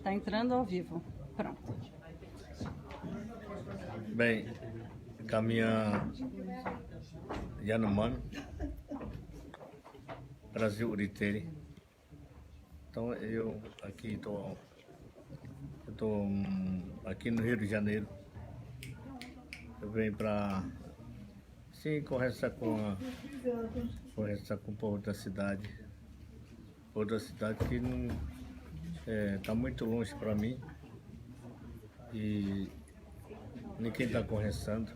Tá entrando ao vivo. Pronto. Bem, caminha Yanomami, Brasil Uritere. Então eu aqui estou aqui no Rio de Janeiro. Eu venho para conversar com o povo da cidade. Outra cidade que não está muito longe para mim e ninguém está conversando.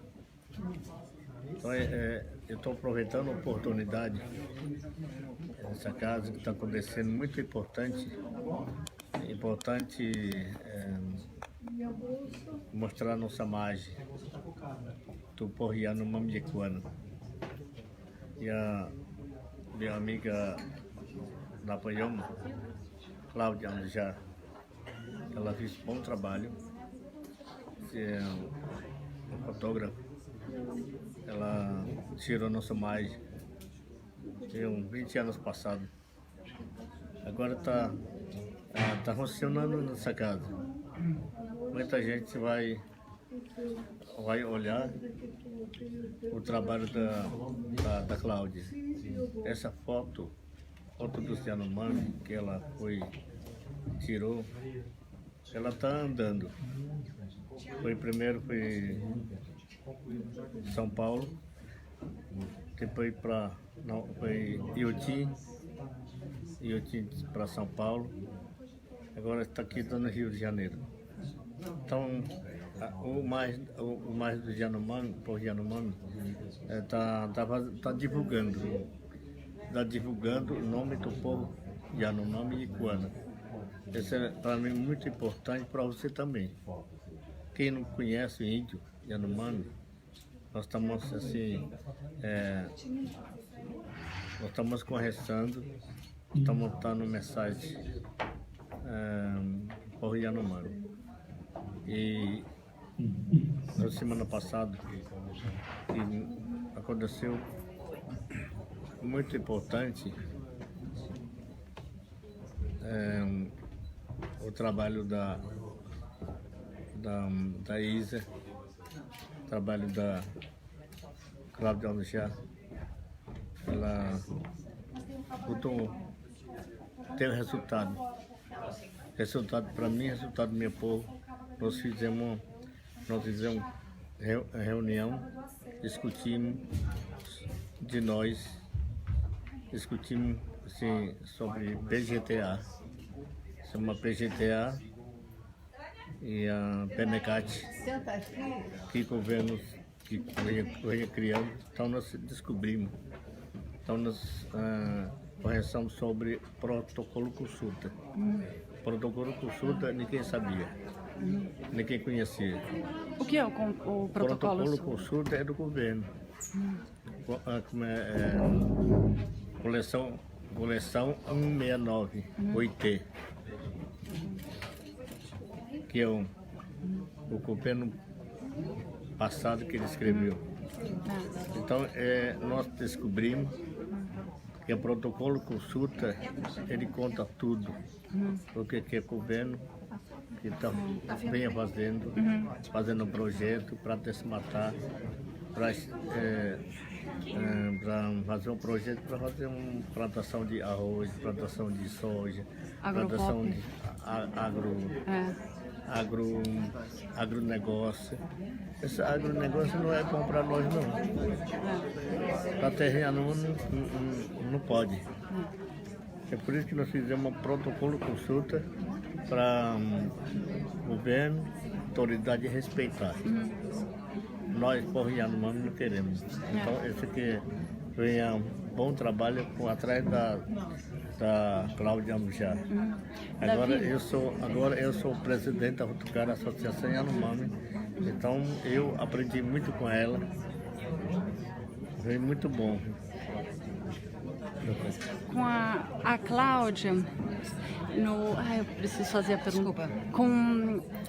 Então eu estou aproveitando a oportunidade nessa casa que está acontecendo muito importante mostrar nossa imagem do povo Yanomami Yecuana. E a minha amiga da Paioma, Cláudia Anjar, ela fez um bom trabalho, é um fotógrafo, ela tirou nossa imagem, tem uns 20 anos passados, agora está funcionando nessa casa. Muita gente vai olhar o trabalho da Cláudia. Essa foto do Yanomami que ela tirou, ela está andando. Primeiro foi São Paulo, depois foi Iotim para São Paulo, agora está aqui no Rio de Janeiro. Então, o mais do Yanomami, por Yanomami, está divulgando o nome do povo Yanomami Yecuana. Isso é para mim muito importante, para você também. Quem não conhece o índio Yanomami, nós estamos assim, nós estamos conversando, estamos dando mensagem para o Yanomami. E na semana passada aconteceu muito importante o trabalho da Isa, o trabalho da Cláudia Anjar. Ela tem resultado para mim, resultado do meu povo. Nós fizemos reunião, discutimos assim, sobre PGTA, uma PGTA e a PENECAT, que governos que vem criando. Então nós descobrimos, nós conversamos sobre protocolo consulta. Protocolo consulta ninguém sabia, ninguém conhecia. O que é o protocolo? Protocolo consulta é do governo. Coleção 169, OIT, que é o governo passado que ele escreveu. Então, nós descobrimos que o protocolo consulta, ele conta tudo, o que é o governo que vem fazendo um projeto para desmatar, para fazer um projeto para fazer uma plantação de arroz, plantação de soja, plantação de agronegócio. Esse agronegócio não é bom para nós não. Para terreno não pode. É por isso que nós fizemos um protocolo consulta para o governo, autoridade respeitar. Nós, povo Yanomami, não queremos. Então, esse aqui vem um bom trabalho atrás da Cláudia Anjar. Agora eu sou o presidente da Associação Yanomami. Então, eu aprendi muito com ela. Foi muito bom. Com a Cláudia, eu preciso fazer a pergunta. Desculpa.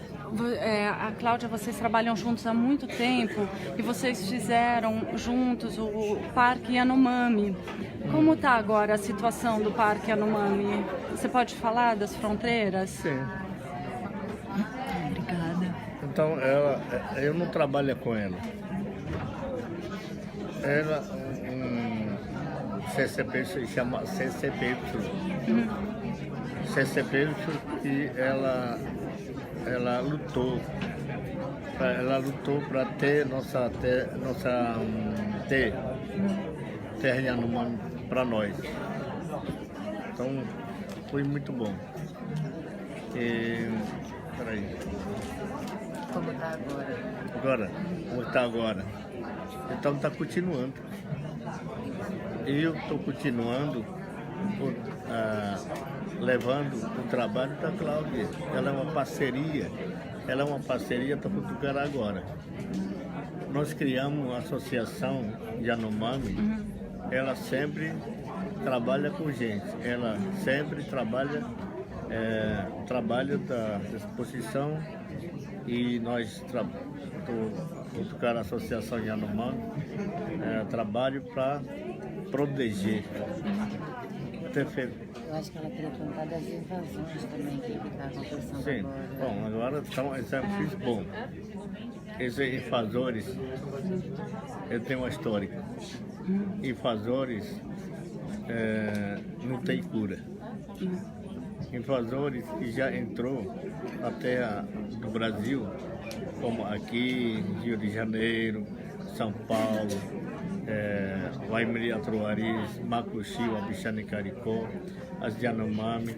A Cláudia, vocês trabalham juntos há muito tempo e vocês fizeram juntos o Parque Yanomami. Como está agora a situação do Parque Yanomami? Você pode falar das fronteiras? Sim. Obrigada. Então, eu não trabalho com ela. Ela, CCP se chama CCPY. CCPY que ela lutou. Ela lutou para ter nossa terra Yanomami para nós. Então, foi muito bom. Peraí. Como está agora? Agora, como está agora? Então está continuando. Eu estou continuando levando o trabalho da Cláudia. Ela é uma parceria para Portugal agora. Nós criamos uma associação Yanomami. Ela sempre trabalha com gente. Ela sempre trabalha da exposição e nós Portugal Associação Yanomami trabalho para proteger. Eu acho que ela queria contar das invasões também que está acontecendo. Sim. Agora. Bom, agora são exemplos bons. Esses invasores, eu tenho uma história. Invasores não tem cura. Invasores que já entrou na terra do Brasil, como aqui, Rio de Janeiro, São Paulo, Waimiri, Atuaris, Macuxi, Abixane, Caricó, as Yanomami,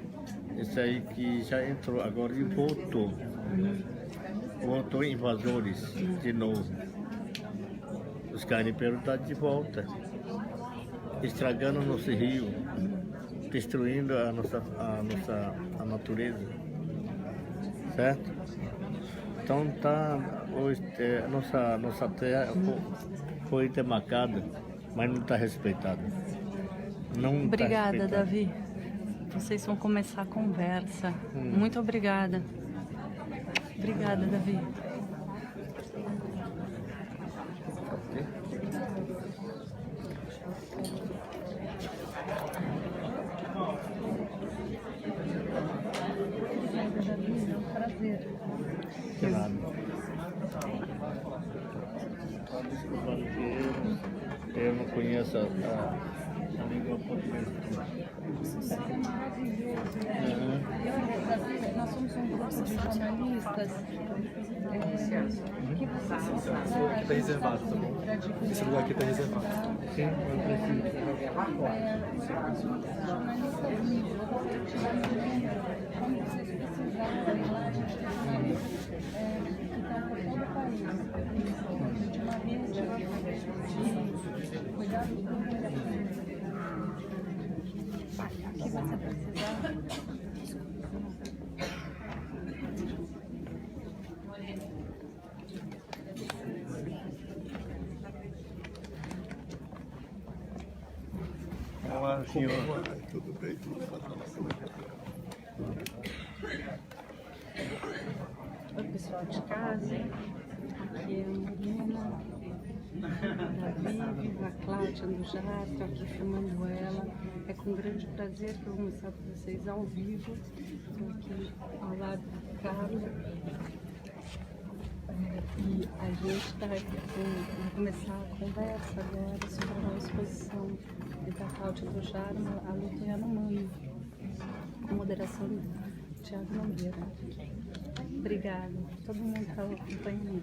isso aí que já entrou agora e voltou. Voltou invasores de novo. Os garimpeiros estão de volta, estragando o nosso rio, destruindo a natureza, certo? Então hoje, nossa terra foi demarcada, mas não está respeitada. Obrigada, Davi. Vocês vão começar a conversa. Muito obrigada. Obrigada, Davi. Prazer. De nada. Desculpa, eu não conheço a língua portuguesa. Nós somos um grupo de jornalistas que Está reservado, tá bom? Esse lugar aqui está reservado. Sim, eu preciso. como vocês precisarem lá, a gente que está por todo o país. Ultimamente, cuidado com o que você precisar. Olá, senhor. Tudo bem? Oi, pessoal de casa. Aqui é a Marina, Davi, viva a Cláudia Andujar. Estou aqui filmando ela. É com grande prazer que eu vou mostrar para vocês ao vivo. Estou aqui ao lado do Carlos. E a gente vai começar a conversa agora sobre a nova exposição da Cláudia Andujar, a luta Yanomami, com moderação do Thiago Nogueira. Obrigada. Todo mundo está acompanhando.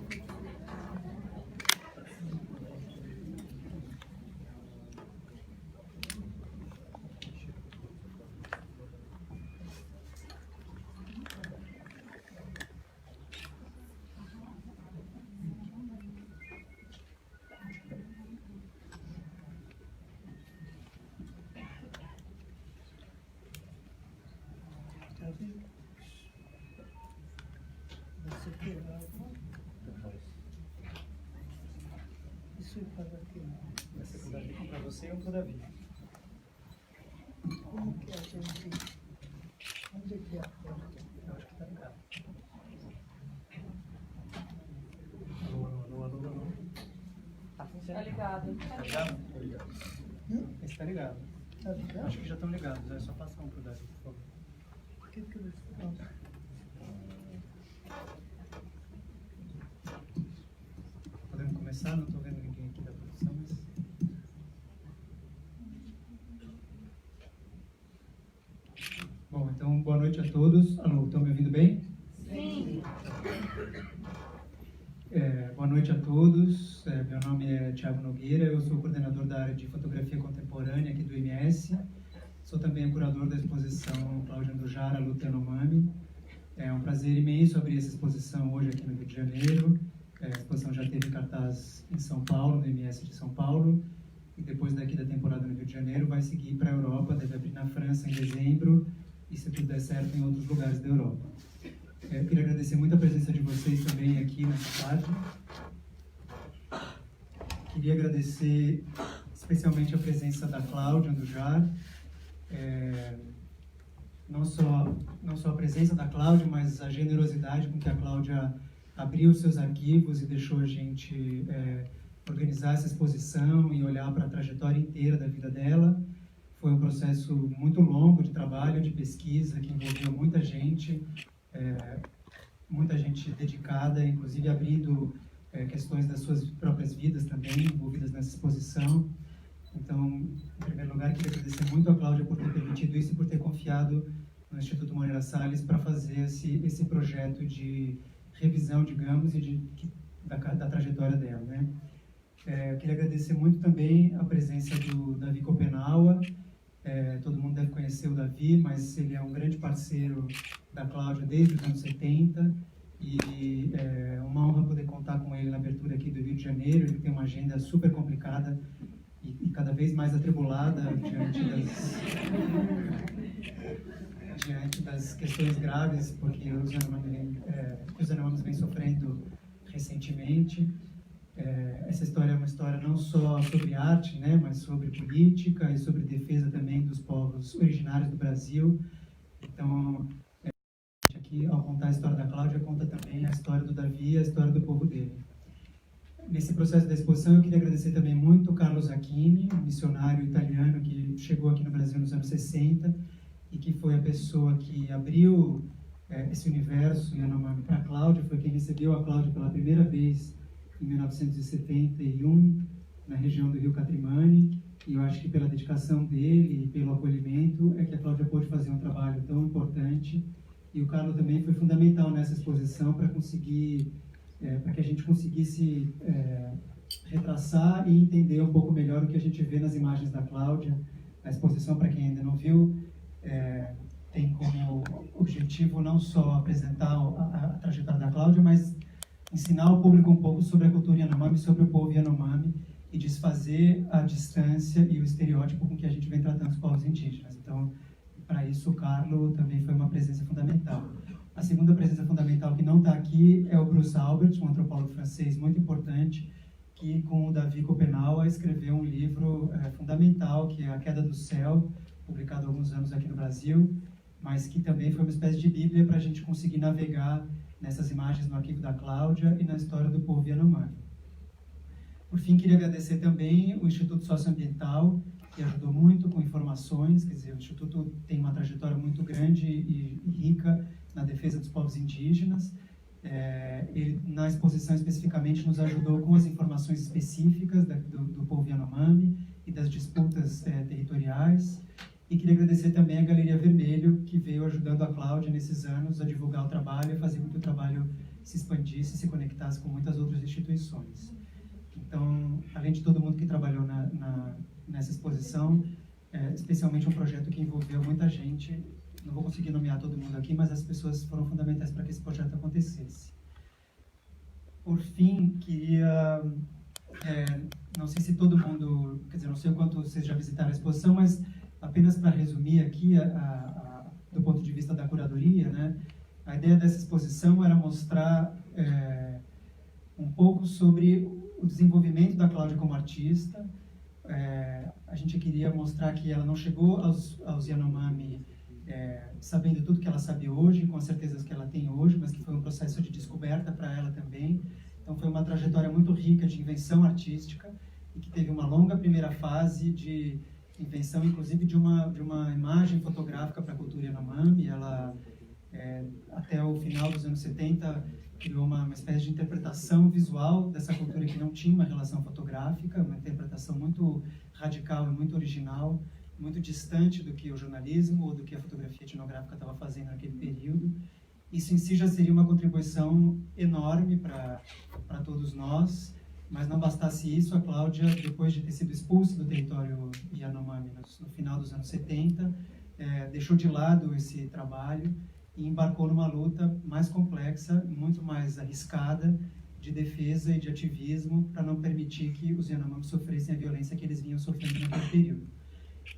Isso para para você ou para o Davi? Como que a gente... Onde é que é a porta? Eu acho que está ligado. Alô. Tá ligado? Tá ligado? Tá ligado. Esse está ligado. Tá ligado? Acho que já estão ligados. É só passar um para o Davi, por favor. Por que que eles estão... começar, não estou vendo ninguém aqui da produção, mas... Bom, então, boa noite a todos. Alô, estão me ouvindo bem? Sim. Boa noite a todos. Meu nome é Thiago Nogueira, eu sou coordenador da área de fotografia contemporânea aqui do IMS. Sou também o curador da exposição Cláudia Andujara, Luta Yanomami. É um prazer imenso abrir essa exposição hoje aqui no Rio de Janeiro. A exposição já teve cartaz em São Paulo, no MS de São Paulo, e depois daqui da temporada no Rio de Janeiro vai seguir para a Europa, deve abrir na França em dezembro, e se tudo der certo em outros lugares da Europa. Eu queria agradecer muito a presença de vocês também aqui nessa tarde. Queria agradecer especialmente a presença da Cláudia Andujara, não só a presença da Cláudia, mas a generosidade com que a Cláudia abriu seus arquivos e deixou a gente organizar essa exposição e olhar para a trajetória inteira da vida dela. Foi um processo muito longo de trabalho, de pesquisa, que envolveu muita gente dedicada, inclusive abrindo questões das suas próprias vidas também, envolvidas nessa exposição. Então, em primeiro lugar, queria agradecer muito a Cláudia por ter permitido isso e por ter confiado no Instituto Moreira Salles para fazer esse projeto de revisão, digamos, da trajetória dela, né? Queria agradecer muito também a presença do Davi Copenaua. Todo mundo deve conhecer o Davi, mas ele é um grande parceiro da Cláudia desde os anos 70 e é uma honra poder contar com ele na abertura aqui do Rio de Janeiro. Ele tem uma agenda super complicada e cada vez mais atribulada diante das questões graves porque os Yanomamis vêm sofrendo recentemente. Essa história é uma história não só sobre arte, né, mas sobre política e sobre defesa também dos povos originários do Brasil. Então, aqui, ao contar a história da Cláudia, conta também a história do Davi e a história do povo dele. Nesse processo da exposição, eu queria agradecer também muito o Carlo Zacchini, um missionário italiano que chegou aqui no Brasil nos anos 60 e que foi a pessoa que abriu esse universo Yanomami para a Cláudia, foi quem recebeu a Cláudia pela primeira vez em 1971, na região do Rio Catrimani, e eu acho que pela dedicação dele e pelo acolhimento é que a Cláudia pôde fazer um trabalho tão importante. E o Carlo também foi fundamental nessa exposição para que a gente conseguisse retraçar e entender um pouco melhor o que a gente vê nas imagens da Cláudia. A exposição, para quem ainda não viu, tem como objetivo não só apresentar a trajetória da Cláudia, mas ensinar ao público um pouco sobre a cultura Yanomami, sobre o povo Yanomami e desfazer a distância e o estereótipo com que a gente vem tratando os povos indígenas. Então, para isso, o Carlo também foi uma presença fundamental. A segunda presença fundamental que não está aqui é o Bruce Albert, um antropólogo francês muito importante, que com o Davi Copenaua escreveu um livro fundamental, que é A Queda do Céu, publicado há alguns anos aqui no Brasil, mas que também foi uma espécie de bíblia para a gente conseguir navegar nessas imagens no arquivo da Cláudia e na história do povo Yanomami. Por fim, queria agradecer também o Instituto Socioambiental, que ajudou muito com informações. Quer dizer, o Instituto tem uma trajetória muito grande e rica na defesa dos povos indígenas. Ele, na exposição especificamente, nos ajudou com as informações específicas do povo Yanomami e das disputas territoriais. E queria agradecer também a Galeria Vermelho, que veio ajudando a Cláudia nesses anos a divulgar o trabalho e fazer com que o trabalho se expandisse e se conectasse com muitas outras instituições. Então, além de todo mundo que trabalhou nessa exposição, especialmente um projeto que envolveu muita gente, não vou conseguir nomear todo mundo aqui, mas as pessoas foram fundamentais para que esse projeto acontecesse. Por fim, queria... não sei se todo mundo... Quer dizer, não sei o quanto vocês já visitaram a exposição, mas apenas para resumir aqui, do ponto de vista da curadoria, né, a ideia dessa exposição era mostrar um pouco sobre o desenvolvimento da Cláudia como artista. A gente queria mostrar que ela não chegou aos Yanomami sabendo tudo que ela sabe hoje, com as certezas que ela tem hoje, mas que foi um processo de descoberta para ela também. Então foi uma trajetória muito rica de invenção artística e que teve uma longa primeira fase de invenção, inclusive de uma imagem fotográfica para a cultura Yanomami. Ela, até o final dos anos 70, criou uma espécie de interpretação visual dessa cultura que não tinha uma relação fotográfica, uma interpretação muito radical e muito original, muito distante do que o jornalismo ou do que a fotografia etnográfica estava fazendo naquele período. Isso em si já seria uma contribuição enorme para todos nós, mas não bastasse isso, a Cláudia, depois de ter sido expulsa do território Yanomami no final dos anos 70, deixou de lado esse trabalho e embarcou numa luta mais complexa, muito mais arriscada, de defesa e de ativismo para não permitir que os Yanomami sofressem a violência que eles vinham sofrendo naquele período.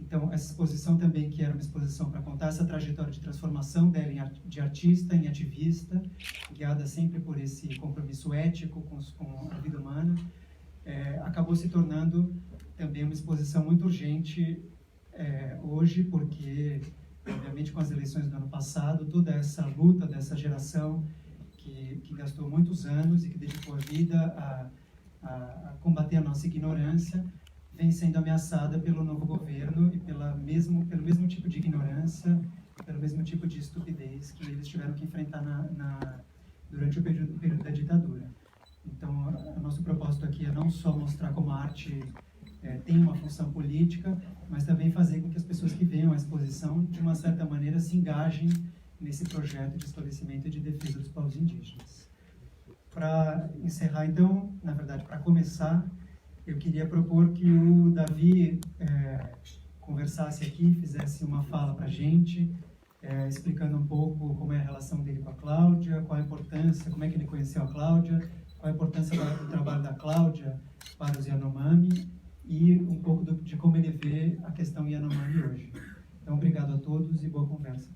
Então, essa exposição também, que era uma exposição para contar essa trajetória de transformação dela de artista em ativista, guiada sempre por esse compromisso ético com a vida humana, acabou se tornando também uma exposição muito urgente hoje, porque, obviamente, com as eleições do ano passado, toda essa luta dessa geração que gastou muitos anos e que dedicou a vida a combater a nossa ignorância, vem sendo ameaçada pelo novo governo e pelo mesmo tipo de ignorância, pelo mesmo tipo de estupidez que eles tiveram que enfrentar durante o período da ditadura. Então, o nosso propósito aqui é não só mostrar como a arte tem uma função política, mas também fazer com que as pessoas que venham à exposição, de uma certa maneira, se engajem nesse projeto de esclarecimento e de defesa dos povos indígenas. Para encerrar, então, na verdade, para começar, eu queria propor que o Davi conversasse aqui, fizesse uma fala para a gente, explicando um pouco como é a relação dele com a Cláudia, qual a importância, como é que ele conheceu a Cláudia, qual a importância do trabalho da Cláudia para os Yanomami e um pouco de como ele vê a questão Yanomami hoje. Então, obrigado a todos e boa conversa.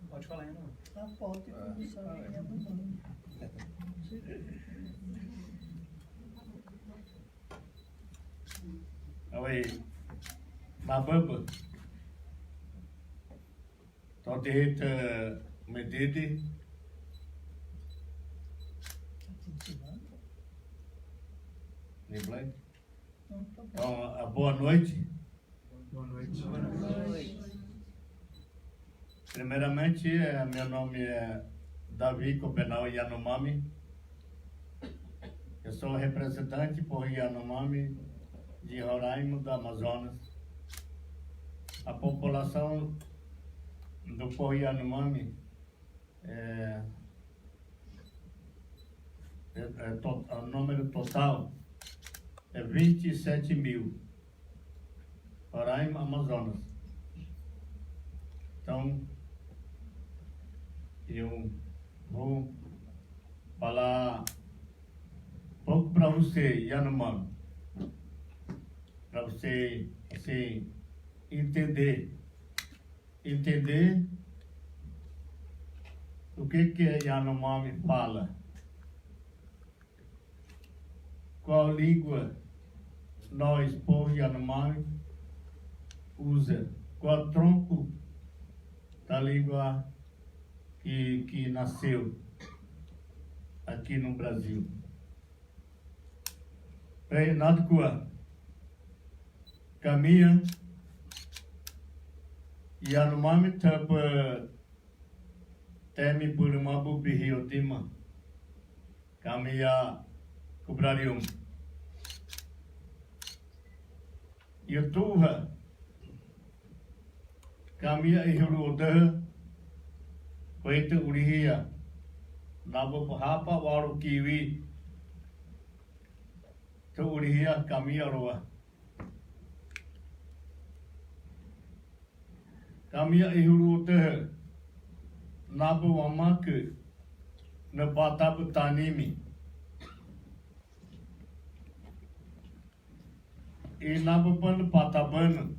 Pode falar, não. A foto e produção é do nome. Oi, Mabamba. Todit medidi. Niblai. Então, boa noite. Boa noite. Primeiramente, meu nome é Davi Copenau Yanomami. Eu sou representante por Yanomami de Roraima, do Amazonas. A população do povo Yanomami o número total é 27 mil. Roraima, Amazonas. Então, eu vou falar um pouco para você, Yanomami, para você assim, entender o que Yanomami fala, qual língua nós, povo Yanomami, usa, qual tronco da língua que nasceu aqui no Brasil. Renato Kua, caminha Yanomami tapa temi Burmabu Bihiotima, caminha Cobrarium. Yutuha, caminha Ihuruda, Koita Urihia, Nabo Pahapa Waru Kiwi, Tu Urihia caminha Roa. Caminha Ihuruda, Nabo Wamak, Nabatab Tanimi. E Nabo Pan Pataban,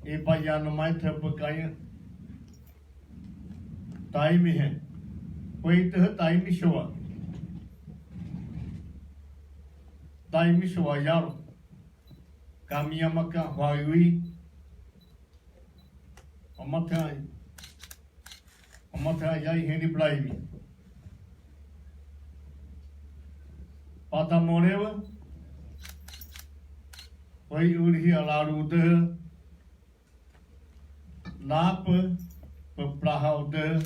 e Bayanamai Tapakaya. Time है कोई तो time show यार कामिया मक्का वायुई Omatrai Yai Hendi Blaimi. Pata Morewa. Oi Uri Alaruda. Napa. Peplahauda.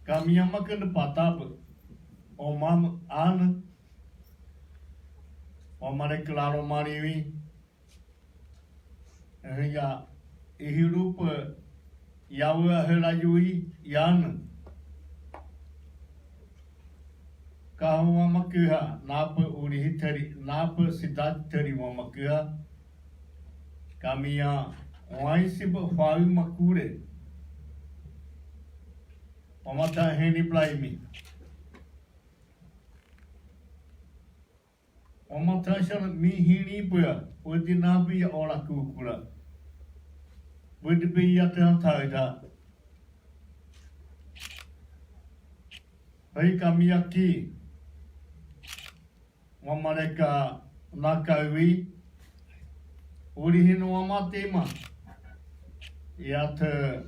Kami yang makan patap. Omam an. Omare claro mariwi. Ya ihirupa yawa helayui yan. Kahwa makuha napa uri teri napa sidat teri makuha. Kami yang waisi berfaul makure. Omata Hendi Blaimi. Omata Shan mi hini pua. Udi nabi ora kukura. Udi bi yata taida. Hai kami aqui. Wamareka nakawi. Uri hino wamatema. Yata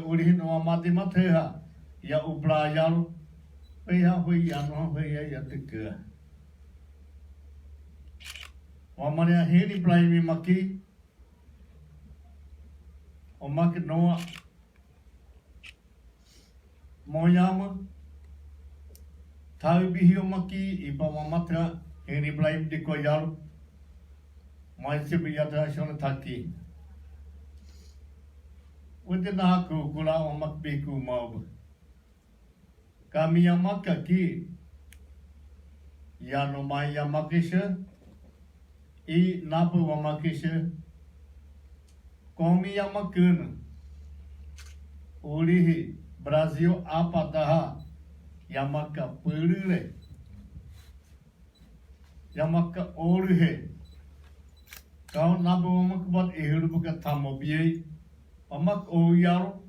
uri hino wamatema teha. Ya ublayal. Peha hui yano hui ya tekea. Wamania Hendi Blaimi maki. Omaki noa. Moyama. Tahu bihi omaki ipa mamatra Hendi Blaimi di koyal. Maisi biyata shona taki. Wente nahaku kula omak biku mau. Kami yang makaki. Yano mai yang makisha. I napa wamakisha. Kami yang makan. Urihi Brasil apa daha. Yang maka pelure. Yang maka urihi. Kau napa wamak buat ihiru buka tamo biai. Wamak oyaro.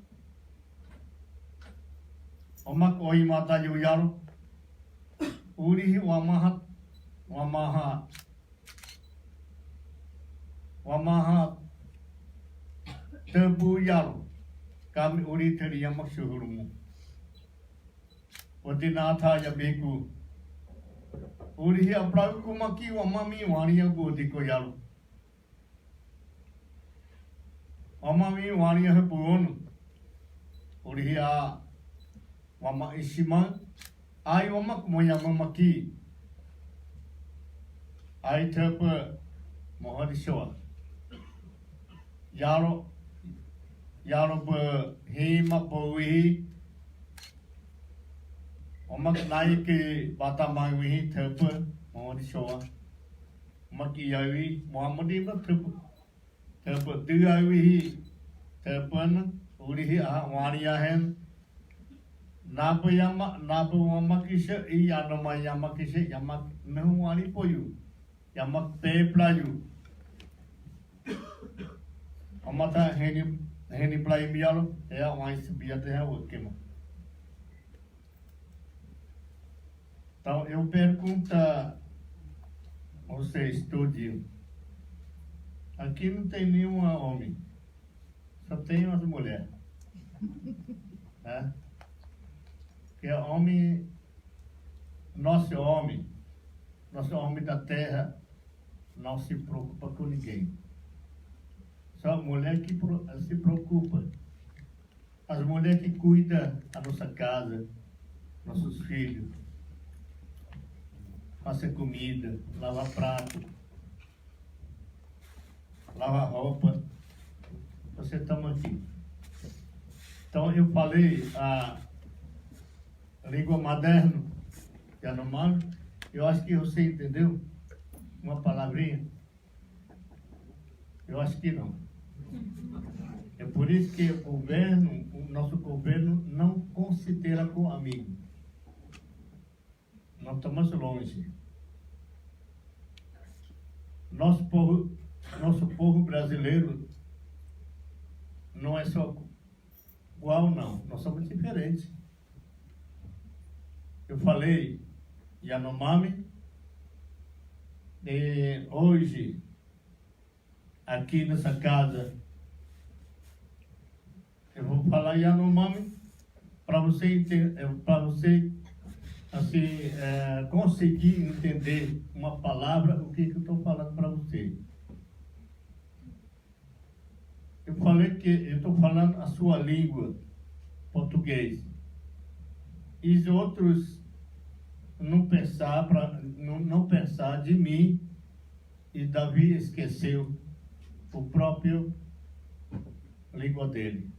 Omak oi mata yuyaro. Urihi wamahat. Wamahat. Tebu yaro. Kami uri teri yang maksuhurumu. Wadinatha ya beku. Urihi apragu kumaki wamami waniya godiko yaro. Wamami waniya hepuonu. Urihi a. Wama isima. Ai wamak moya mamaki. Ai tepa mohadiswa. Yaro be hima powi. Wamak naik bata mawi tepa mohadiswa. Maki yawi Muhammadi ba tepa diawi tepan urihi a waniya hen. Napa wamakisha I anoma yamakisha yamak mehuani poyu. Yamak peplayu. Amata Hendi Blaimi yalo. Ya wais biata ya wakema. Então eu pergunto a vocês tudinho. Aqui não tem nenhuma homem. Só tem umas mulheres. Né? Que é homem, nosso homem da terra não se preocupa com ninguém. Só a mulher que se preocupa. As mulheres que cuidam da nossa casa, nossos filhos, faça comida, lava prato, lava roupa. Você estamos aqui. Então eu falei a língua moderna, que é normal. Eu acho que você entendeu uma palavrinha. Eu acho que não. É por isso que o nosso governo não considera como amigo. Nós estamos longe. Nosso povo brasileiro não é só igual, não. Nós somos diferentes. Eu falei Yanomami, e hoje aqui nessa casa. Eu vou falar Yanomami para você entender, para você assim, conseguir entender uma palavra, o que eu estou falando para você. Eu falei que eu estou falando a sua língua, português. E os outros não pensar de mim, e Davi esqueceu o próprio língua dele.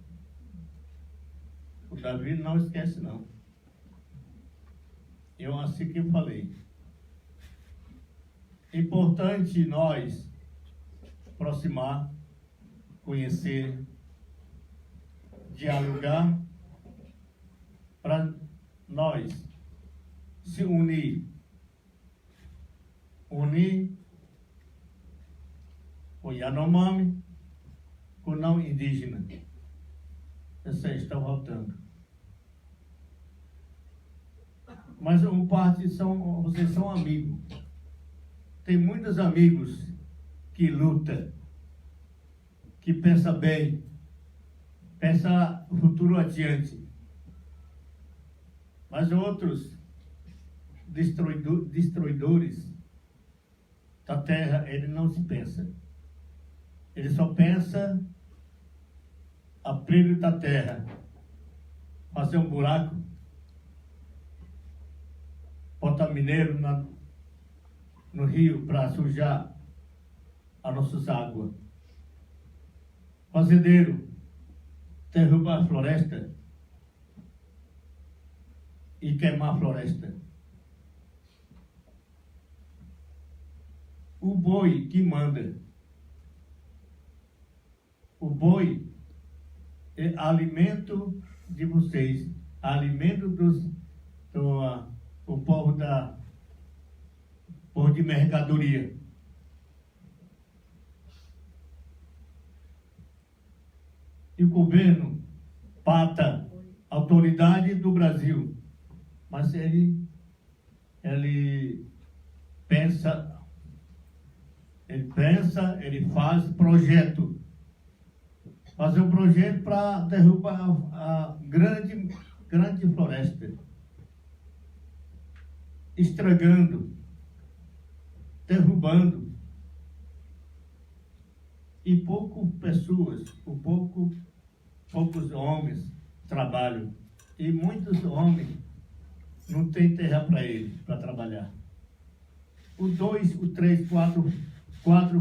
O Davi não esquece, não. Eu assim que eu falei. Importante nós aproximar, conhecer, dialogar, para nós se unir o Yanomami com o não indígena. Vocês estão voltando. Mas uma parte vocês são amigos. Tem muitos amigos que lutam, que pensam bem, pensam o futuro adiante. Mas outros destruidores da terra, ele não se pensa. Ele só pensa a brilho da terra, fazer um buraco, botar mineiro no rio para sujar as nossas águas. Fazendeiro derrubar a floresta e queimar a floresta. O boi que manda. O boi é alimento de vocês, alimento do povo povo de mercadoria. E o governo pata a autoridade do Brasil, mas ele pensa, ele faz projeto. Fazer um projeto para derrubar a grande floresta, estragando, derrubando, e poucos homens trabalham, e muitos homens não têm terra para eles, para trabalhar. O 2, o 3, 4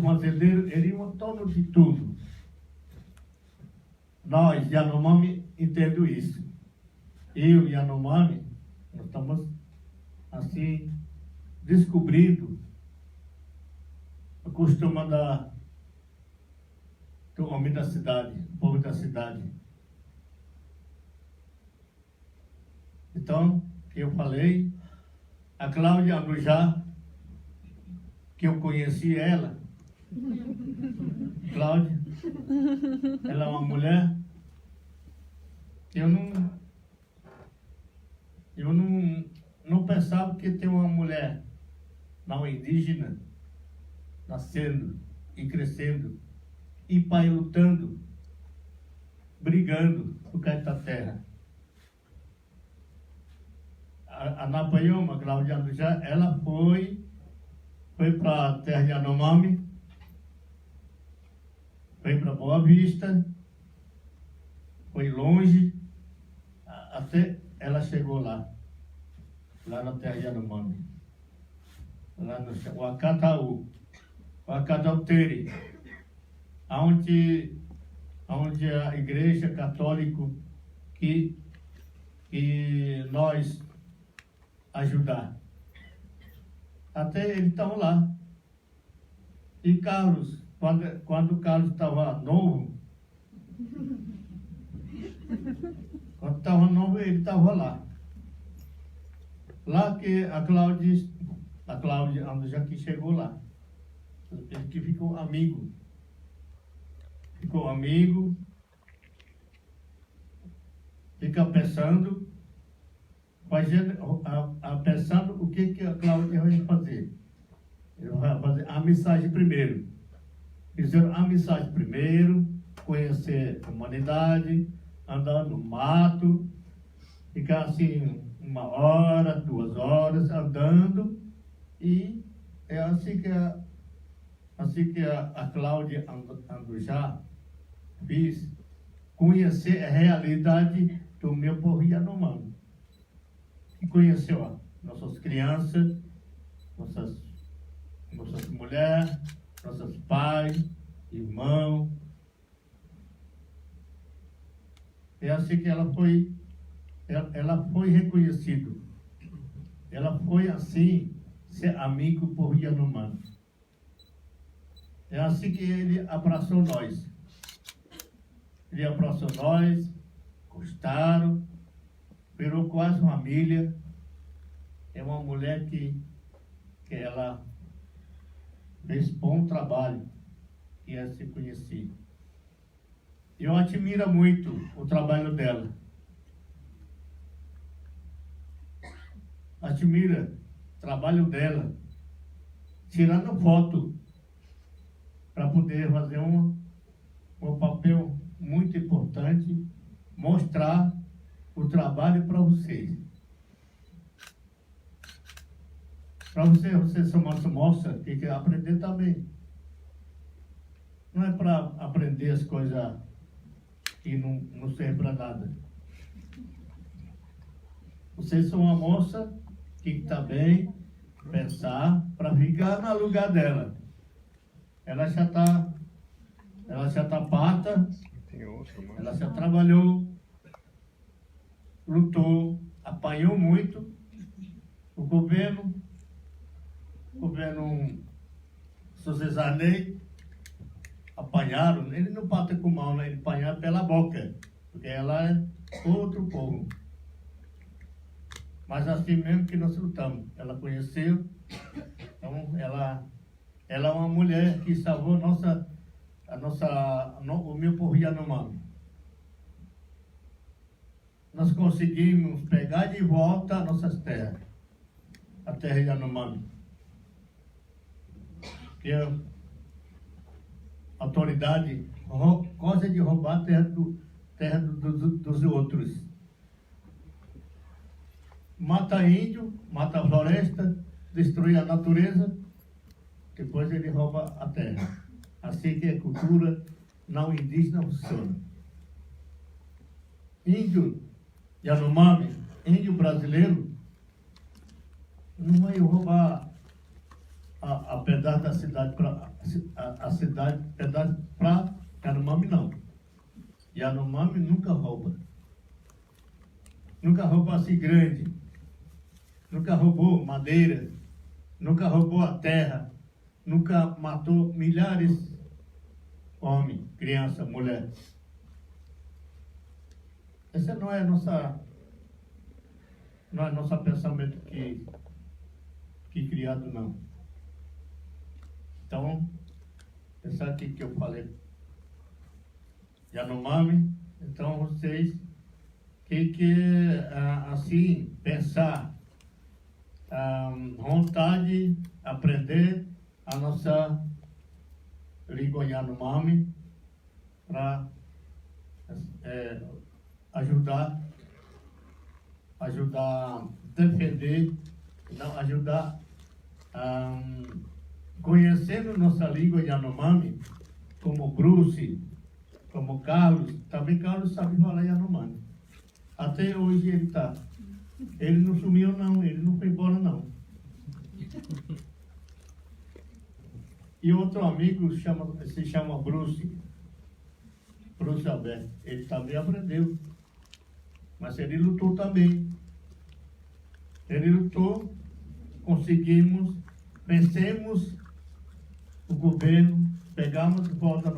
fazendeiros, eles iam torno de tudo. Nós, Yanomami, entendemos isso. Eu, Yanomami, nós estamos, assim, descobrindo o costume do homem da cidade, o povo da cidade. Então, eu falei, a Cláudia Anujá, que eu conheci ela, Cláudia, ela é uma mulher, eu não pensava que tem uma mulher não indígena nascendo e crescendo, e pai lutando, brigando por causa da terra. A Napayoma, Cláudia Anujá, ela foi para a terra de Yanomami, foi para Boa Vista, foi longe, até ela chegou lá na terra de Yanomami, lá no Wakataú, Wakatautere, onde a igreja católica que nós ajudar. Até eles estavam lá. E Carlos, quando o Carlos estava novo, ele estava lá. Lá que a Cláudia já que chegou lá. Ele que ficou amigo. Fica pensando o que a Cláudia vai fazer. Ele vai fazer a mensagem primeiro. fizeram amizade primeiro, conhecer a humanidade, andar no mato, ficar assim 1 hora, 2 horas andando, e é assim que a Cláudia Andujá fez conhecer a realidade do meu povo Yanomami. E conheceu ó, nossas crianças, nossas mulheres, nossos pais, irmãos. É assim que ela foi reconhecida. Ela foi assim ser amigo por Yanomami. É assim que ele abraçou nós. Ele abraçou nós, gostaram, virou quase uma família. É uma mulher que ela fez bom trabalho, que é se conhecer. Eu admiro muito o trabalho dela. Admira o trabalho dela, tirando foto, para poder fazer um papel muito importante, mostrar o trabalho para vocês. Para vocês são uma moça que quer aprender também. Não é para aprender as coisas que não servem para nada. Vocês são uma moça que também pensar para ficar no lugar dela. Ela já tá pata, ela já trabalhou, lutou, apanhou muito. O governo Suzezanei apanharam, ele não bate com mão, né? Ele apanharam pela boca, porque ela é outro povo. Mas assim mesmo que nós lutamos, ela conheceu, então ela é uma mulher que salvou o meu povo Yanomami. Nós conseguimos pegar de volta as nossas terras, a terra Yanomami. Que a autoridade gosta de roubar a terra dos outros. Mata índio, mata a floresta, destrói a natureza, depois ele rouba a terra. Assim que a cultura não indígena funciona. Índio Yanomami, índio brasileiro, não vai roubar a pedaço da cidade pedaço para Yanomami, não. Yanomami nunca rouba. Nunca roubou assim grande. Nunca roubou madeira. Nunca roubou a terra. Nunca matou milhares de homens, crianças, mulheres. Esse não é nosso pensamento que criado, não. Então, pensar aqui que eu falei Yanomami, então vocês assim, pensar, vontade, aprender a nossa língua Yanomami para ajudar a defender, não, ajudar conhecendo nossa língua Yanomami, como Bruce, como Carlos. Também Carlos sabe falar Yanomami. Até hoje ele não sumiu não, ele não foi embora não. E outro amigo se chama Bruce Alberto, ele também aprendeu, mas ele lutou também. Ele lutou, conseguimos, vencemos o governo, pegamos de volta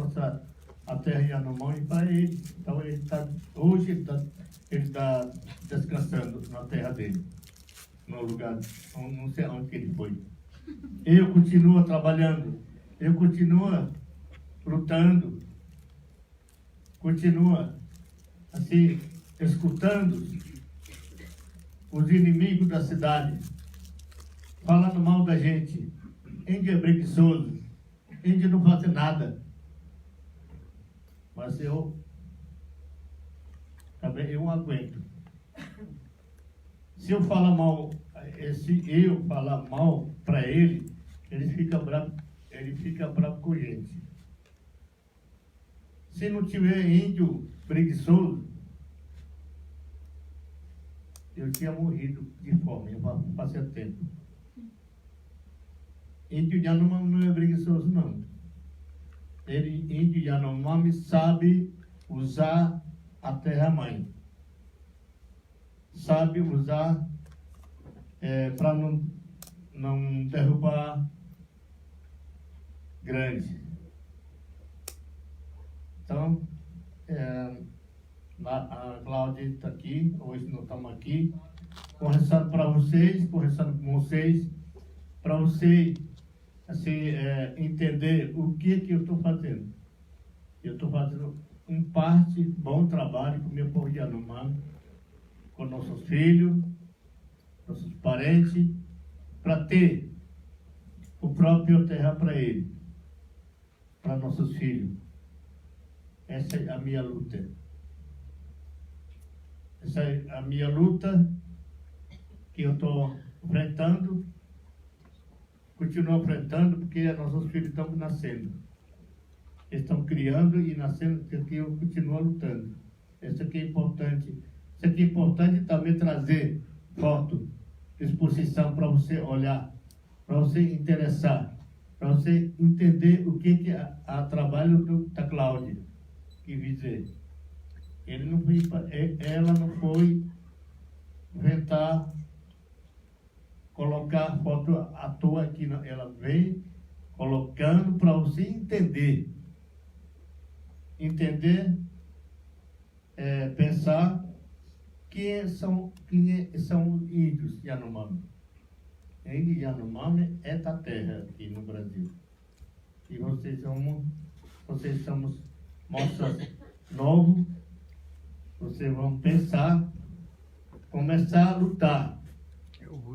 a terra Yanomami para ele. Então hoje ele está descansando na terra dele, no lugar, não sei onde que ele foi. Eu continuo trabalhando, eu continuo lutando, continuo assim, escutando os inimigos da cidade, falando mal da gente. Índio é preguiçoso, índio não fazem nada. Mas eu também eu aguento. Se eu falar mal para ele, ele fica bravo com a gente. Se não tiver índio preguiçoso, eu tinha morrido de fome, eu passei tempo. Índio Yanomami não é preguiçoso, não. Índio Yanomami sabe usar a terra-mãe. Sabe usar para não derrubar grande. Então, a Cláudia está aqui, hoje nós estamos aqui, conversando para vocês, conversando com vocês, para você assim, entender o que eu estou fazendo. Eu estou fazendo bom trabalho com o meu povo de Yanomami, com nossos filhos, nossos parentes, para ter o próprio terra para ele, para nossos filhos. Essa é a minha luta. Essa é a minha luta que eu estou enfrentando, continuo enfrentando, porque nossos filhos estão nascendo. Eles estão criando e nascendo, que eu continuo lutando. Isso aqui é importante. Isso aqui é importante também trazer foto, exposição para você olhar, para você interessar, para você entender o que é o trabalho da Cláudia, que dizer. Ela não foi inventar, colocar foto à toa aqui, não. Ela vem colocando para você entender. Pensar quem são índios Yanomami. Índio Yanomami é da terra aqui no Brasil. E vocês somos moças novos. Vocês vão pensar, começar a lutar,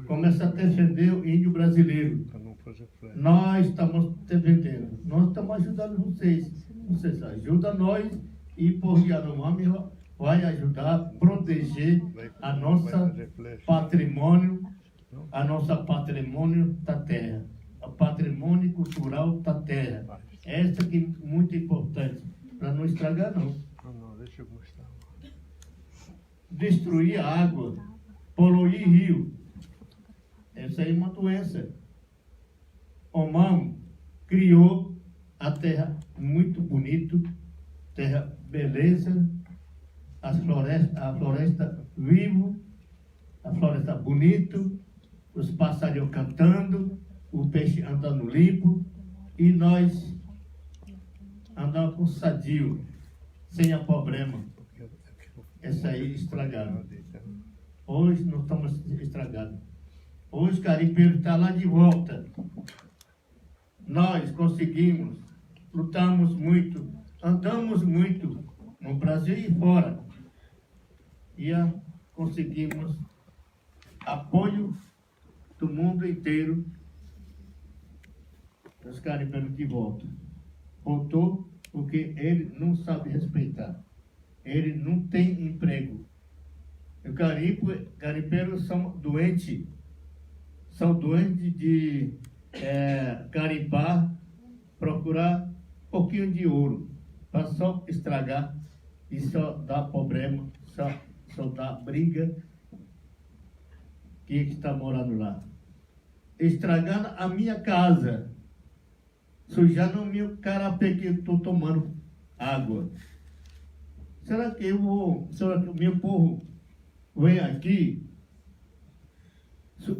começar a defender o índio brasileiro. Nós estamos defendendo, nós estamos ajudando vocês. Vocês ajudam nós e por Yanomami vai ajudar a proteger a nossa patrimônio da terra, o patrimônio cultural da terra. Essa que é muito importante, para não estragar não. Deixa eu mostrar. Destruir a água, poluir rio. Essa é uma doença. O Mamo criou a terra muito bonito, terra beleza, a floresta vivo, a floresta bonito, os passarinhos cantando, o peixe andando limpo e nós andando com sadio, sem problema. Essa aí estragada. Hoje nós estamos estragados. Hoje o garimpeiro está lá de volta. Nós conseguimos, lutamos muito, andamos muito no Brasil e fora. E conseguimos apoio do mundo inteiro dos garimpeiros de volta. Voltou porque ele não sabe respeitar. Ele não tem emprego. Os garimpeiros são doentes de garimpar, procurar um pouquinho de ouro, para só estragar e só dar problema, só dar briga. Quem está morando lá? Estragando a minha casa, sujando o meu carapé que eu estou tomando água. Será que o meu povo vem aqui,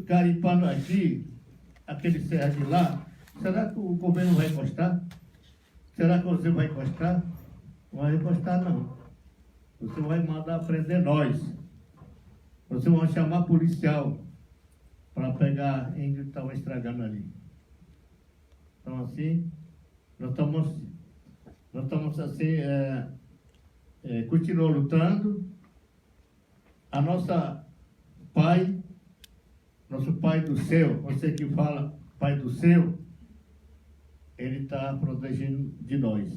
garimpando aqui, aquele serra de lá? Será que o governo vai encostar? Será que você vai encostar? Não vai encostar, não. Você vai mandar prender nós. Você vai chamar policial para pegar índio que estava estragando ali. Então, assim, nós estamos assim, continuamos lutando. Nosso pai do céu, você que fala pai do céu, Ele está protegendo de nós.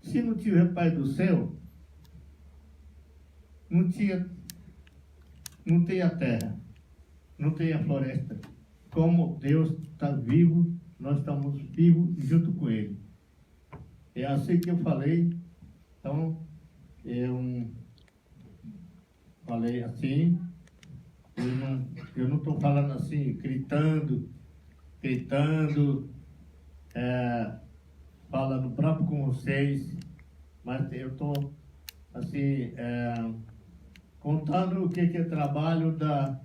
Se não tiver Pai do céu, não tem a terra, não tem a floresta. Como Deus está vivo, nós estamos vivos junto com Ele. É assim que eu falei. Então, eu falei assim. Eu não estou falando assim, gritando, falando bravo com vocês, mas eu estou assim, contando o que é trabalho da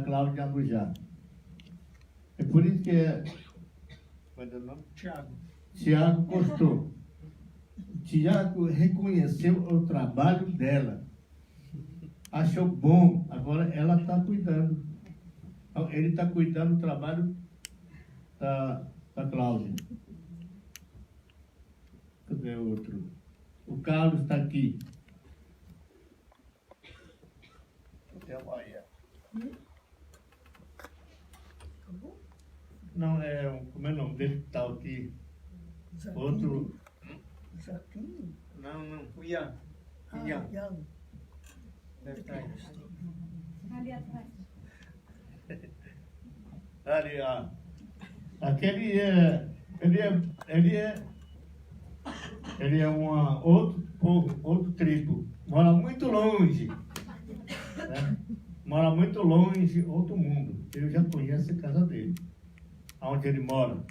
Cláudia Ambujá. É por isso que qual é o nome? Tiago gostou. Tiago reconheceu o trabalho dela. Achou bom, agora ela está cuidando. Ele está cuidando do trabalho da Cláudia. Cadê o outro? O Carlos está aqui. Não, como é o nome dele que está aqui? Outro. Zaquinho? Não. O Ian. Ian. Ian. Deve estar aí. Ali atrás. Ali, ó. Aquele ele é outro povo, outro tribo. Mora muito longe. Né? Mora muito longe, outro mundo. Eu já conheço a casa dele. Onde ele mora.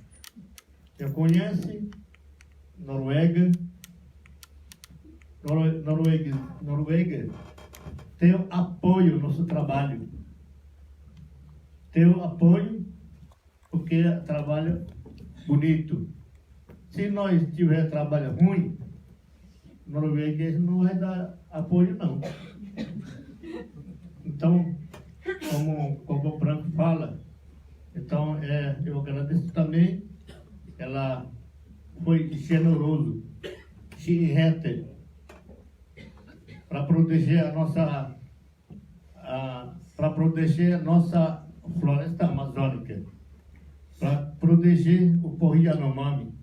Eu conheço Noruega. Noruega tem apoio no nosso trabalho. Tem apoio porque é trabalho bonito. Se nós tiver trabalho ruim, Noruega não vai dar apoio não. Então, como o Branco fala, então eu agradeço também. Ela foi generoso, reta, para proteger a nossa floresta amazônica, para proteger o povo Yanomami,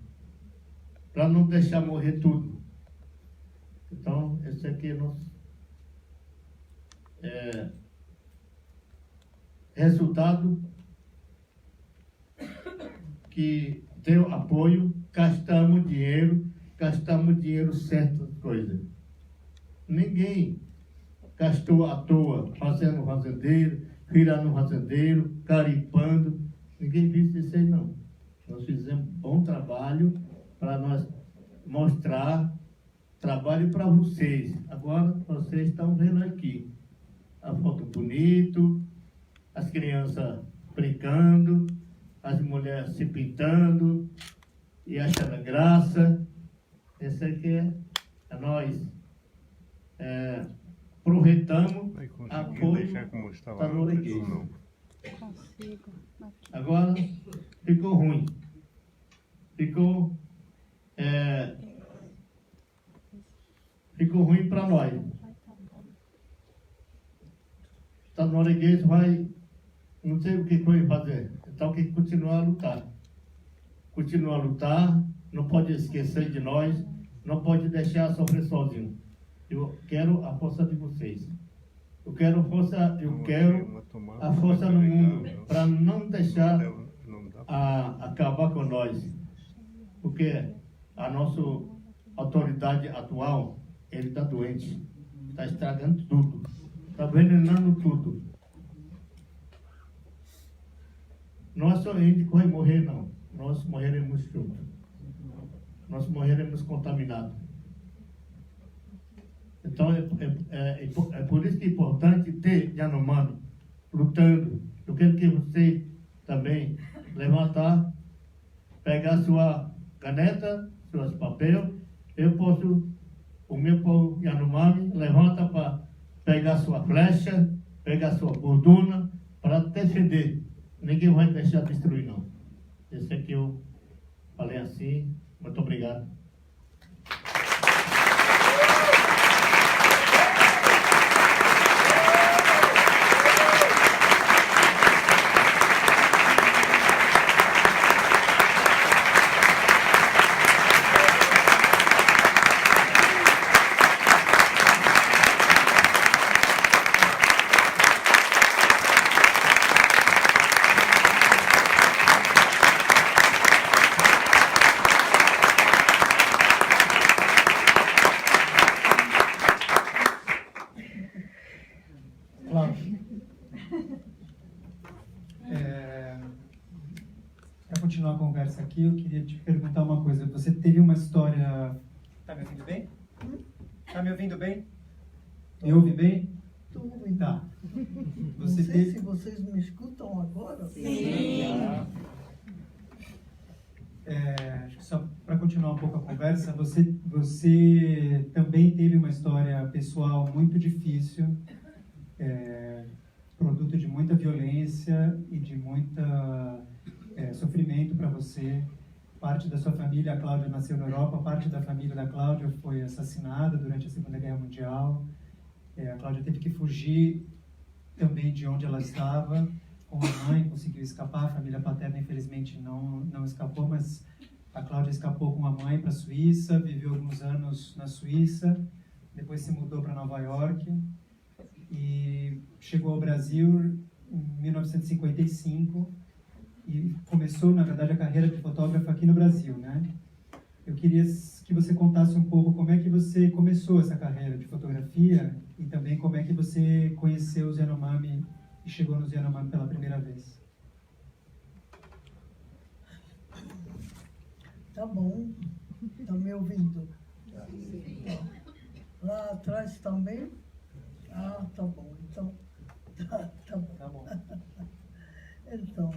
para não deixar morrer tudo. Então, esse aqui é nosso resultado que deu apoio, gastamos dinheiro certas coisas. Ninguém gastou à toa, fazendo fazendeiro, virando fazendeiro, carimpando. Ninguém fez isso aí não. Nós fizemos bom trabalho para nós mostrar trabalho para vocês. Agora vocês estão vendo aqui a foto bonita, as crianças brincando, as mulheres se pintando e achando graça. Esse aqui é nós. Aproveitamos apoio da norueguesa. Consigo. Agora ficou ruim. Ficou ruim para nós. Então, o norueguês vai, não sei o que vai fazer. Então, tem que continuar a lutar. Continuar a lutar, não pode esquecer de nós, não pode deixar sofrer sozinho. Eu quero a força de vocês. Eu quero a força no mundo para não deixar acabar com nós. Porque a nossa autoridade atual, ele está doente, está estragando tudo, está envenenando tudo. Nós só índio que vai morrer, não. Nós morreremos juntos. Nós morreremos contaminados. Então, é por isso que é importante ter Yanomami lutando. Eu quero que você também levantar, pegar sua caneta, seus papéis. Eu posso, o meu povo Yanomami, levanta para pegar sua flecha, pegar sua borduna, para defender. Ninguém vai deixar destruir, não. Esse aqui eu falei assim. Muito obrigado. aqui, eu queria te perguntar uma coisa. Você teve uma história... Tá me ouvindo bem? Tá me ouvindo bem? Me ouve bem? Estou ouvindo. Tá. Não sei se vocês me escutam agora. Acho que só para continuar um pouco a conversa, você também teve uma história pessoal muito difícil, produto de muita violência e de muita sofrimento para você. Parte da sua família, a Cláudia nasceu na Europa, parte da família da Cláudia foi assassinada durante a Segunda Guerra Mundial. A Cláudia teve que fugir também de onde ela estava com a mãe, conseguiu escapar. A família paterna, infelizmente, não escapou, mas a Cláudia escapou com a mãe para a Suíça, viveu alguns anos na Suíça, depois se mudou para Nova York e chegou ao Brasil em 1955 e começou, na verdade, a carreira de fotógrafa aqui no Brasil, né? Eu queria que você contasse um pouco como é que você começou essa carreira de fotografia e também como é que você conheceu os Yanomami e chegou nos Yanomami pela primeira vez. Tá bom. Tá me ouvindo? Lá atrás também? Ah, tá bom. Então, tá bom. Tá bom. Então,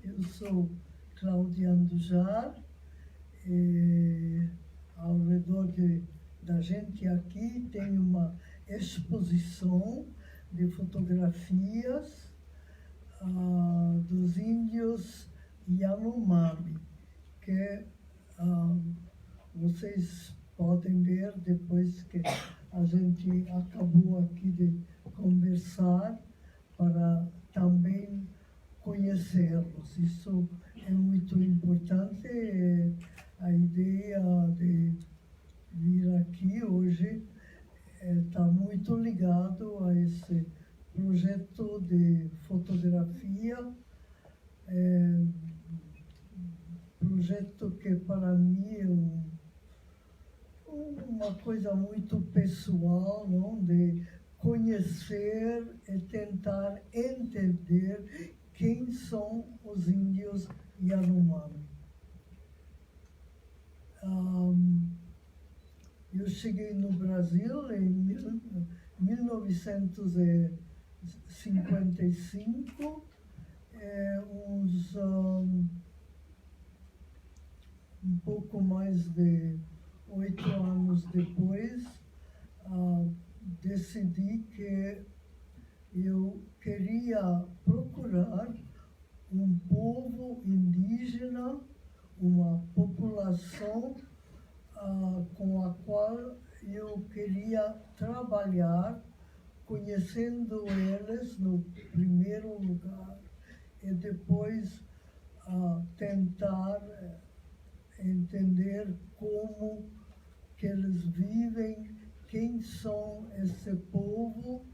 eu sou Cláudia Andujar. Ao redor da gente aqui tem uma exposição de fotografias dos índios Yanomami, que vocês podem ver depois que a gente acabou aqui de conversar, para também conhecê-los. Isso é muito importante. A ideia de vir aqui hoje está muito ligado a esse projeto de fotografia, projeto que para mim é uma coisa muito pessoal, não? De conhecer e tentar entender quem são os índios Yanomami. Eu cheguei no Brasil em 1955, um pouco mais de 8 anos depois, decidi que eu queria procurar um povo indígena, uma população com a qual eu queria trabalhar, conhecendo eles no primeiro lugar e depois tentar entender como que eles vivem, quem são esse povo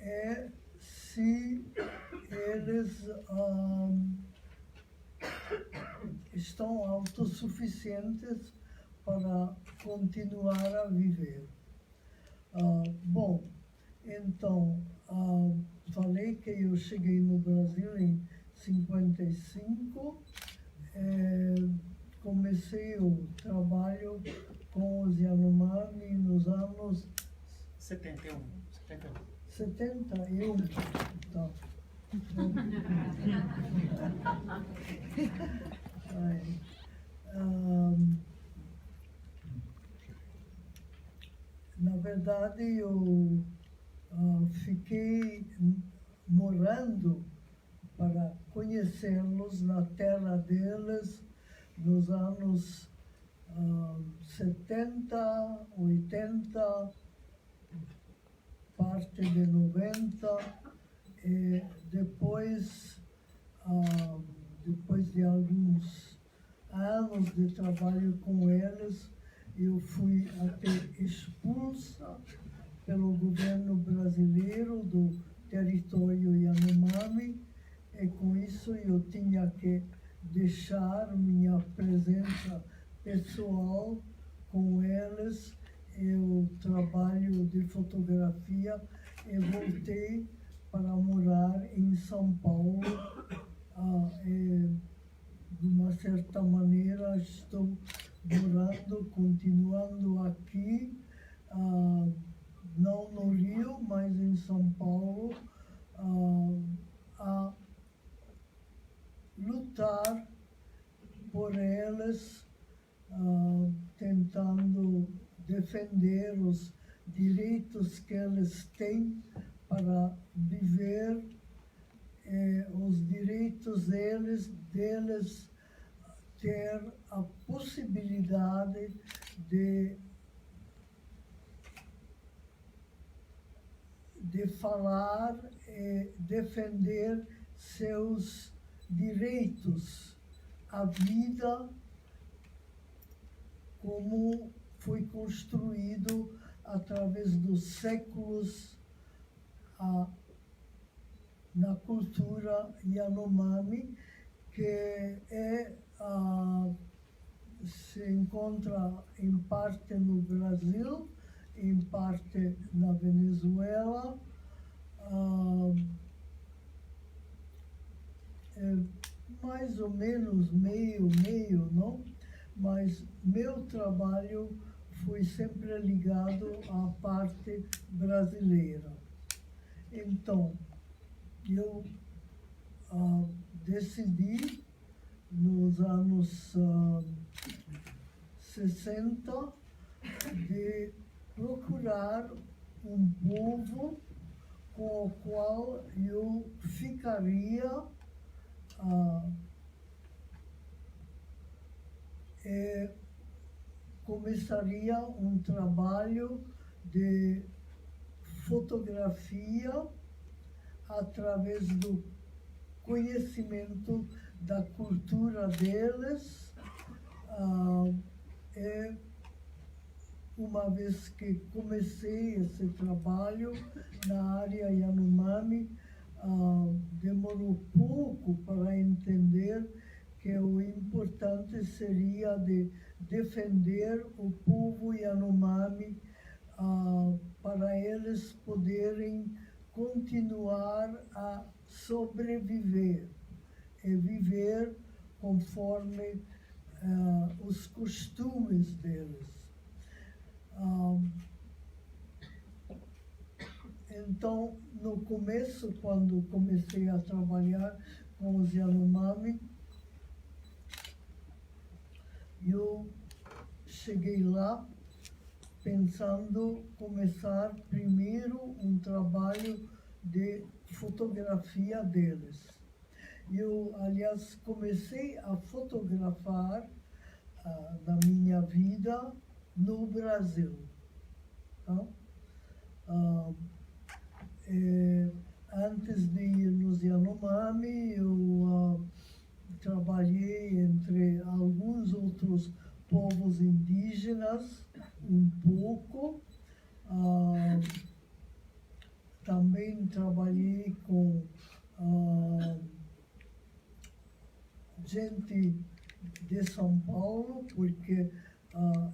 e se eles estão autossuficientes para continuar a viver. Bom, então, falei que eu cheguei no Brasil em 55, comecei o trabalho com os Yanomami nos anos 71. 71. Tá. Na verdade, eu fiquei morando para conhecê-los na terra deles nos anos 70, 80, parte de 90, e depois de alguns anos de trabalho com eles, eu fui até expulsa pelo governo brasileiro do território Yanomami, e com isso eu tinha que deixar minha presença pessoal com eles, o trabalho de fotografia, e voltei para morar em São Paulo. de uma certa maneira, estou morando, continuando aqui, não no Rio, mas em São Paulo, a lutar por eles, tentando defender os direitos que eles têm para viver, os direitos deles ter a possibilidade de falar e defender seus direitos à vida como foi construído através dos séculos na cultura Yanomami, que se encontra em parte no Brasil, em parte na Venezuela, mais ou menos meio, não? Mas meu trabalho foi sempre ligado à parte brasileira. Então, eu decidi, nos anos 60, de procurar um povo com o qual eu ficaria começaria um trabalho de fotografia através do conhecimento da cultura deles. Uma vez que comecei esse trabalho na área Yanomami, demorou pouco para entender que o importante seria de defender o povo Yanomami para eles poderem continuar a sobreviver e viver conforme os costumes deles. Então, no começo, quando comecei a trabalhar com os Yanomami, eu cheguei lá pensando começar primeiro um trabalho de fotografia deles. Eu, aliás, comecei a fotografar na minha vida no Brasil. Tá? Antes de ir nos Yanomami, eu trabalhei entre alguns outros povos indígenas, um pouco. Também trabalhei com gente de São Paulo, porque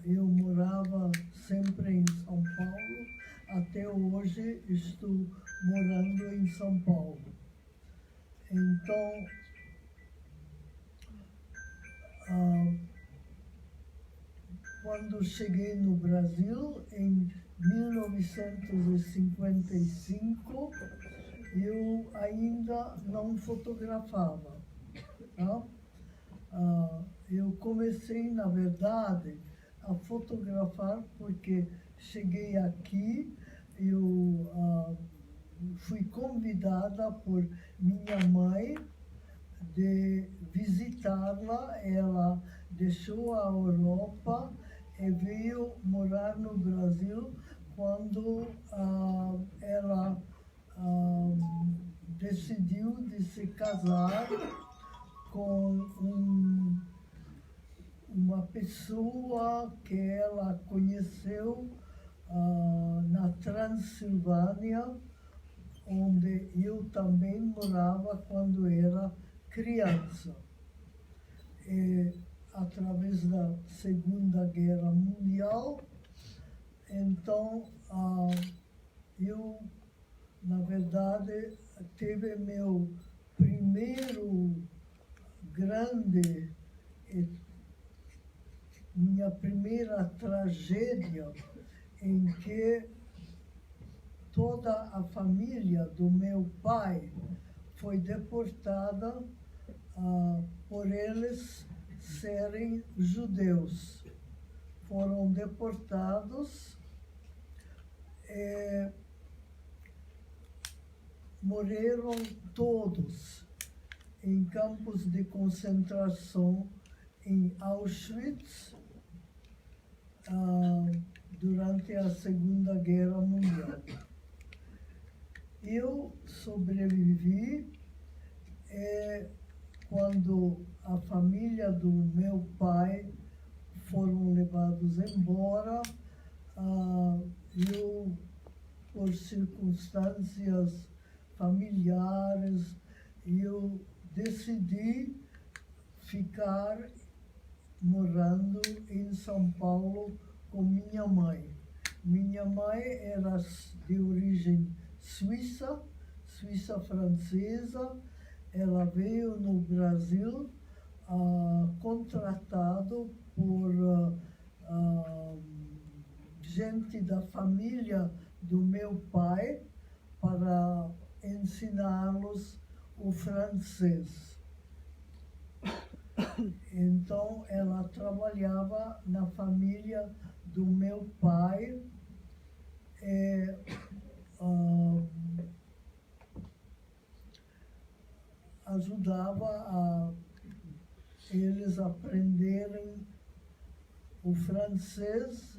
eu morava sempre em São Paulo. Até hoje estou morando em São Paulo. Então, quando cheguei no Brasil, em 1955, eu ainda não fotografava. Tá? Eu comecei, na verdade, a fotografar porque cheguei aqui, eu fui convidada por minha mãe de visitá-la. Ela deixou a Europa e veio morar no Brasil quando ela decidiu de se casar com uma pessoa que ela conheceu na Transilvânia, onde eu também morava quando era criança. E, através da Segunda Guerra Mundial, então eu, na verdade, tive meu primeiro grande E minha primeira tragédia em que toda a família do meu pai foi deportada por eles serem judeus. Foram deportados e morreram todos em campos de concentração em Auschwitz durante a Segunda Guerra Mundial. Eu sobrevivi quando a família do meu pai foram levados embora. Eu, por circunstâncias familiares, eu decidi ficar morando em São Paulo com minha mãe. Minha mãe era de origem suíça francesa. Ela veio no Brasil contratado por gente da família do meu pai para ensiná-los o francês. Então, ela trabalhava na família do meu pai e ajudava a eles aprenderem o francês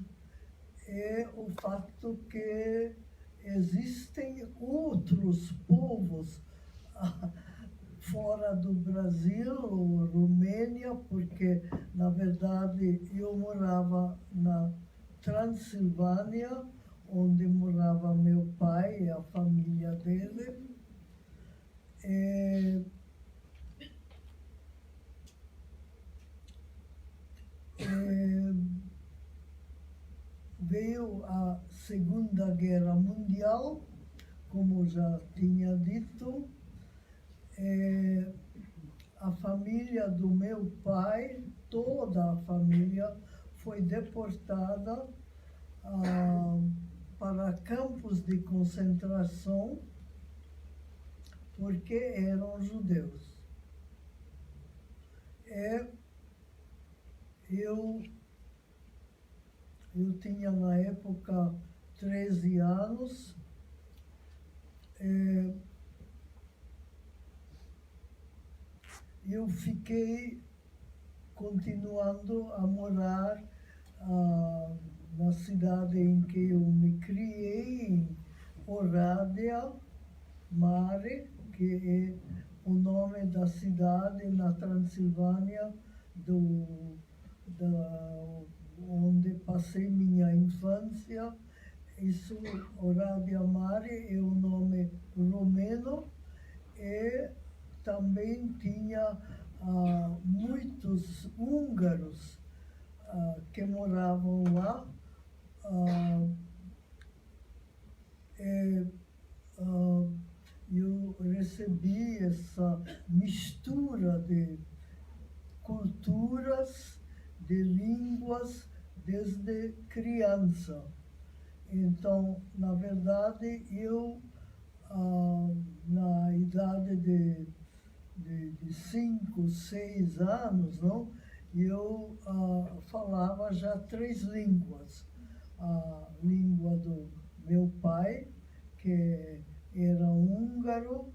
e o fato que existem outros povos fora do Brasil, ou Romênia, porque, na verdade, eu morava na Transilvânia, onde morava meu pai e a família dele. Veio a Segunda Guerra Mundial, como já tinha dito. A família do meu pai, toda a família, foi deportada para campos de concentração porque eram judeus. Eu tinha na época 13 anos. Eu fiquei continuando a morar na cidade em que eu me criei, em Oradea Mare, que é o nome da cidade na Transilvânia, onde passei minha infância. Isso, Oradea Mare, é o nome romeno, e também tinha muitos húngaros que moravam lá. Eu recebi essa mistura de culturas, de línguas, desde criança. Então, na verdade, eu, na idade de 5, 6 anos, não, eu falava já 3 línguas. A língua do meu pai, que era húngaro,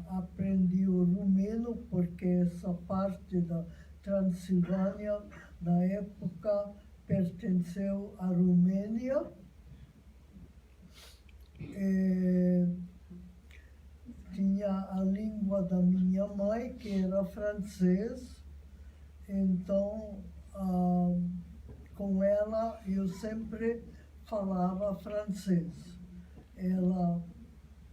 aprendi o rumeno, porque essa parte da Transilvânia, na época, pertenceu à Romênia. Tinha a língua da minha mãe, que era francês. Então, com ela, eu sempre falava francês. Ela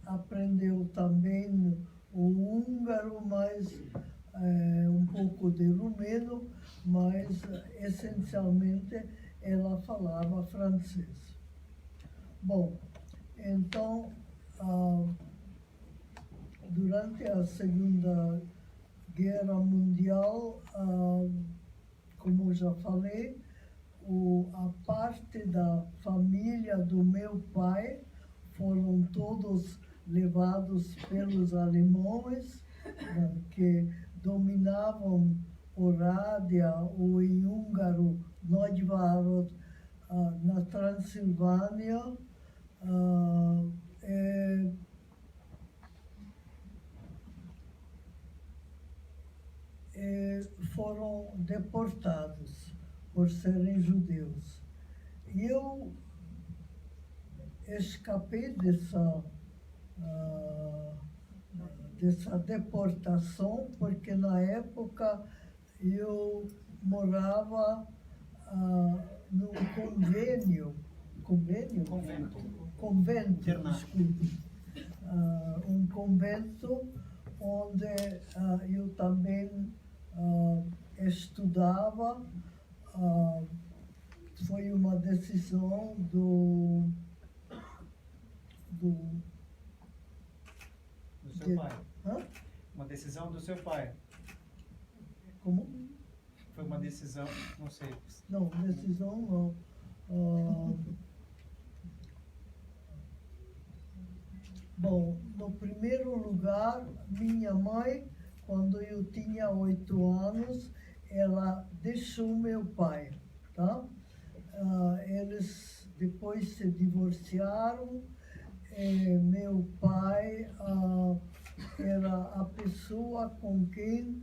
aprendeu também o húngaro, mas um pouco de rumeno, mas essencialmente ela falava francês. Bom, então, durante a Segunda Guerra Mundial, como já falei, a parte da família do meu pai foram todos levados pelos alemães, que dominavam Oradea ou em húngaro Nagyvárad, na Transilvânia. Foram deportados por serem judeus. E eu escapei dessa deportação, porque na época eu morava num convento, desculpe, um convento onde eu também estudava. Foi uma decisão do seu pai. Hã? Uma decisão do seu pai. Como? Foi uma decisão, não sei. Não, decisão não. Bom, no primeiro lugar, minha mãe, quando eu tinha 8 anos, ela deixou meu pai, tá? Eles depois se divorciaram. Meu pai era a pessoa com quem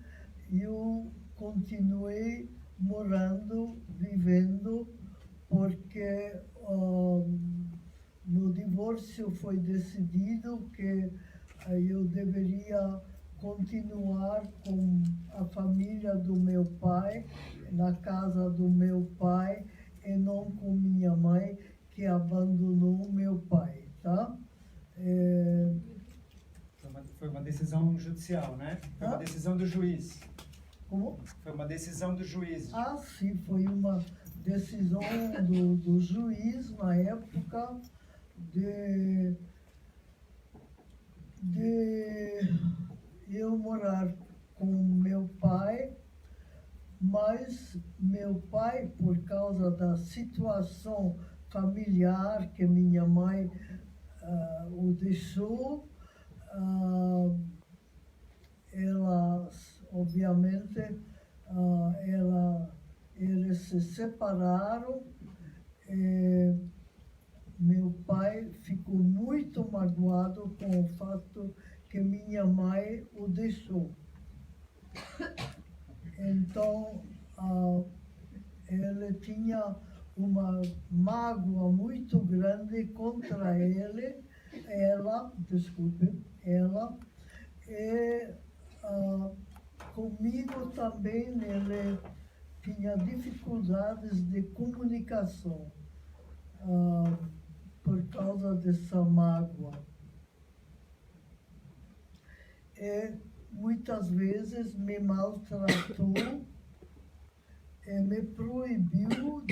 eu continuei morando, vivendo, porque no divórcio foi decidido que eu deveria continuar com a família do meu pai, na casa do meu pai, e não com minha mãe, que abandonou meu pai, tá? Foi uma decisão judicial, né? Foi uma decisão do juiz. Como? Foi uma decisão do juiz. Sim, foi uma decisão do juiz na época de eu morar com meu pai, mas meu pai, por causa da situação familiar que minha mãe o deixou, obviamente, eles se separaram. Meu pai ficou muito magoado com o fato que minha mãe o deixou. Então, ele tinha uma mágoa muito grande contra ela, e comigo também ele tinha dificuldades de comunicação por causa dessa mágoa. E muitas vezes me maltratou e me proibiu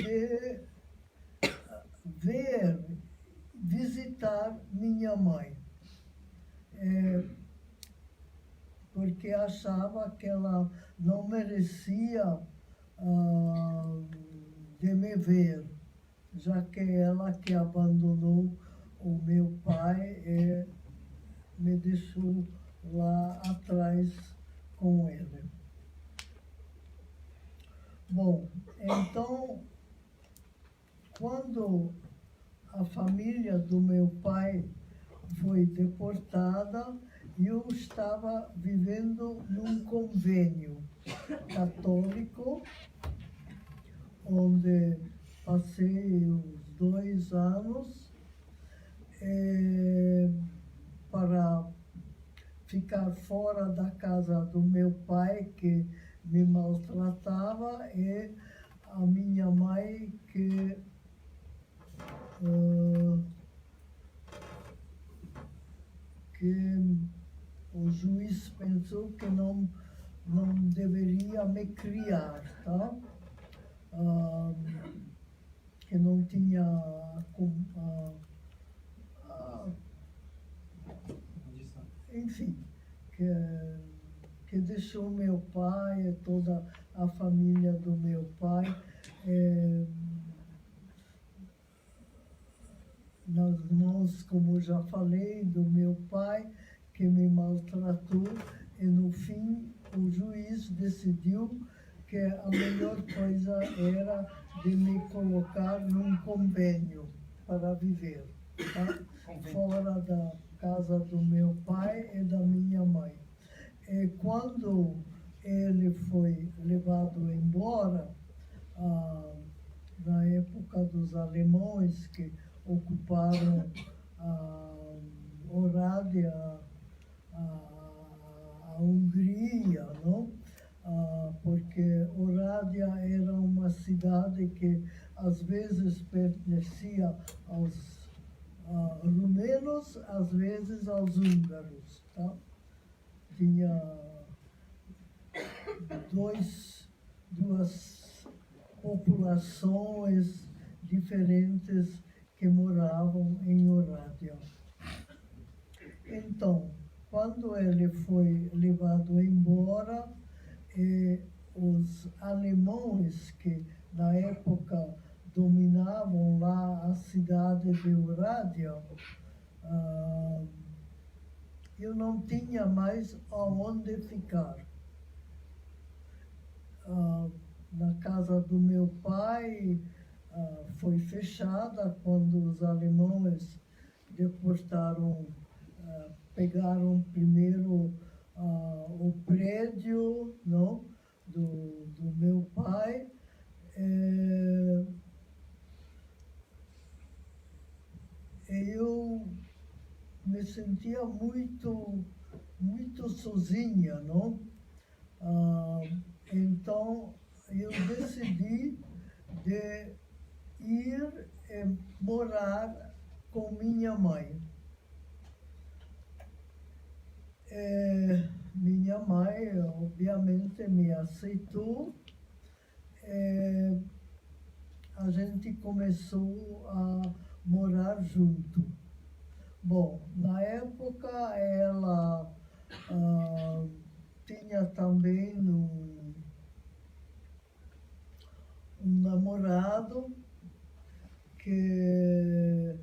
de visitar minha mãe, porque achava que ela não merecia de me ver, já que ela que abandonou o meu pai e me deixou lá atrás com ele. Bom, então, quando a família do meu pai foi deportada, eu estava vivendo num convênio católico, onde passei os 2 anos para ficar fora da casa do meu pai, que me maltratava, e a minha mãe, que o juiz pensou que não deveria me criar, tá? Que não tinha enfim, que que deixou meu pai e toda a família do meu pai nas mãos, como já falei, do meu pai, que me maltratou, e no fim o juiz decidiu que a melhor coisa era de me colocar num convênio para viver, tá? Fora da casa do meu pai e da minha mãe. E quando ele foi levado embora, na época dos alemães que ocuparam a Orádia, a Hungria, não? Porque Orádia era uma cidade que às vezes pertencia aos rumenos, às vezes aos húngaros, tá? Tinha duas populações diferentes que moravam em Orádia. Então, quando ele foi levado embora, os alemães que na época dominavam lá a cidade de Orádia, eu não tinha mais aonde ficar. Na casa do meu pai foi fechada quando os alemães deportaram, pegaram primeiro o prédio, não, do meu pai. Eu me sentia muito sozinha, não? Então, eu decidi de ir morar com minha mãe. Minha mãe, obviamente, me aceitou. A gente começou a morar junto. Bom, na época ela tinha também um namorado que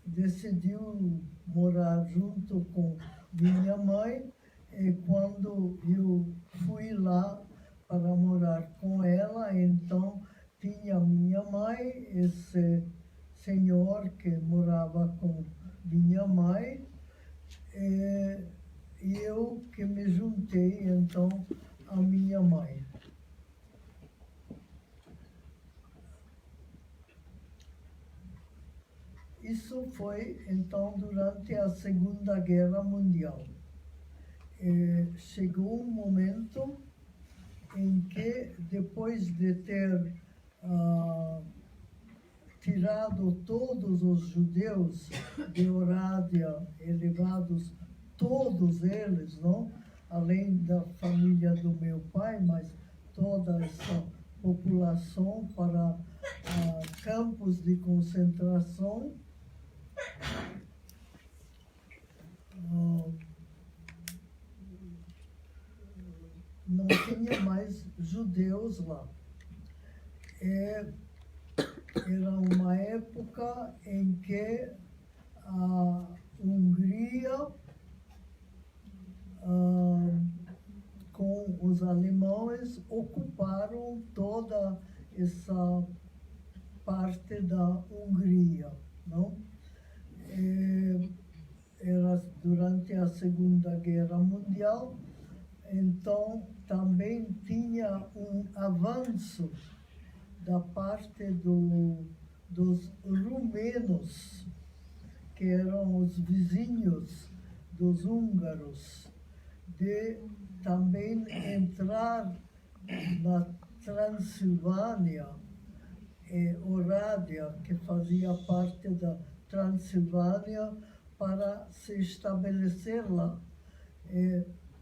decidiu morar junto com minha mãe, e quando eu fui lá para morar com ela, então tinha minha mãe, esse senhor que morava com minha mãe, e eu que me juntei então à minha mãe. Isso foi então durante a Segunda Guerra Mundial. Chegou um momento em que, depois de ter tirado todos os judeus de Orádia e levados todos eles, não? Além da família do meu pai, mas toda essa população para campos de concentração. Não tinha mais judeus lá. Era uma época em que a Hungria, com os alemães, ocuparam toda essa parte da Hungria, não? Era durante a Segunda Guerra Mundial, então também tinha um avanço da parte dos rumenos, que eram os vizinhos dos húngaros, de também entrar na Transilvânia, Orádia, que fazia parte da Transilvânia, para se estabelecer lá.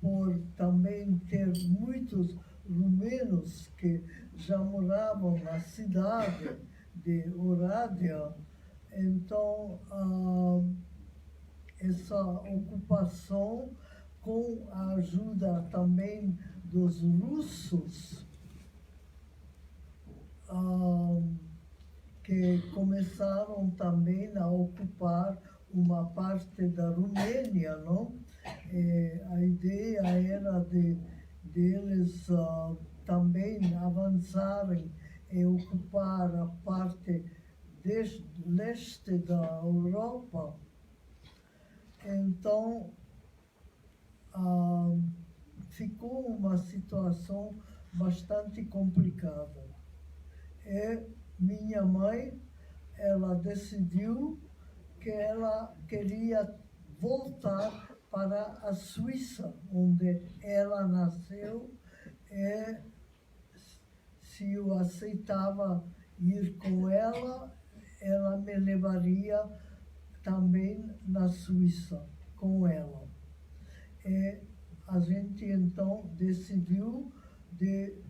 Por também ter muitos rumenos que já moravam na cidade de Orádia, então essa ocupação com a ajuda também dos russos, que começaram também a ocupar uma parte da Romênia, não? A ideia era deles também avançarem e ocupar a parte leste da Europa. Então, ficou uma situação bastante complicada. E minha mãe, ela decidiu que ela queria voltar para a Suíça, onde ela nasceu, e se eu aceitava ir com ela, ela me levaria também na Suíça com ela. E a gente então decidiu de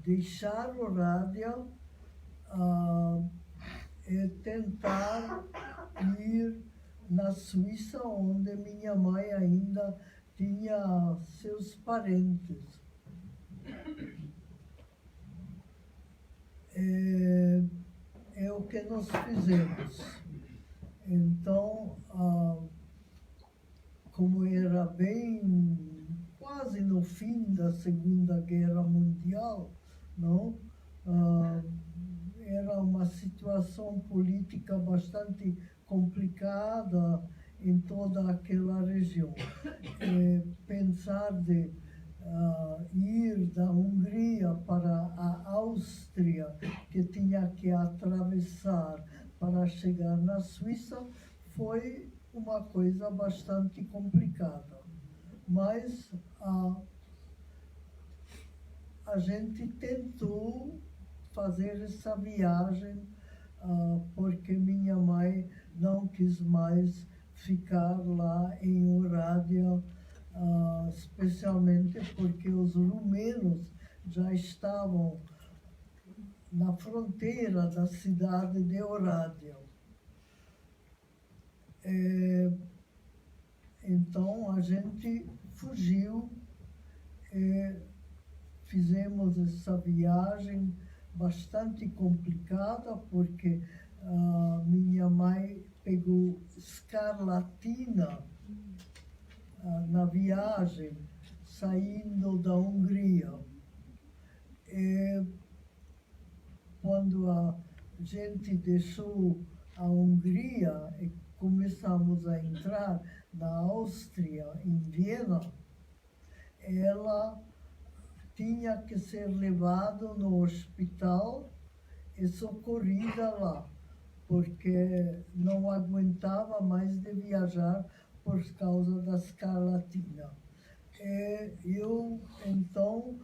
deixar o rádio e tentar ir na Suíça, onde minha mãe ainda tinha seus parentes. É o que nós fizemos. Então, como era bem quase no fim da Segunda Guerra Mundial, não? Era uma situação política bastante complicada em toda aquela região. Pensar de ir da Hungria para a Áustria, que tinha que atravessar para chegar na Suíça, foi uma coisa bastante complicada. Mas a gente tentou fazer essa viagem porque minha mãe não quis mais ficar lá em Oradea, especialmente porque os rumenos já estavam na fronteira da cidade de Oradea. Então a gente fugiu e fizemos essa viagem bastante complicada, porque minha mãe pegou escarlatina na viagem, saindo da Hungria. E quando a gente deixou a Hungria e começamos a entrar na Áustria, em Viena, ela tinha que ser levada no hospital e socorrida lá, porque não aguentava mais de viajar por causa da escarlatina. E eu, então,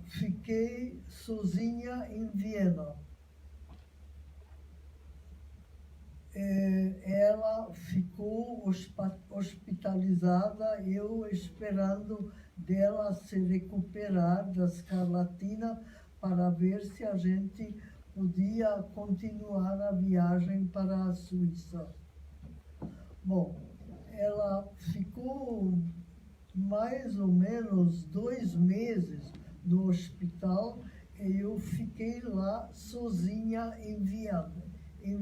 fiquei sozinha em Viena. Ela ficou hospitalizada, eu esperando dela se recuperar da escarlatina para ver se a gente podia continuar a viagem para a Suíça. Bom, ela ficou mais ou menos 2 meses no hospital e eu fiquei lá sozinha em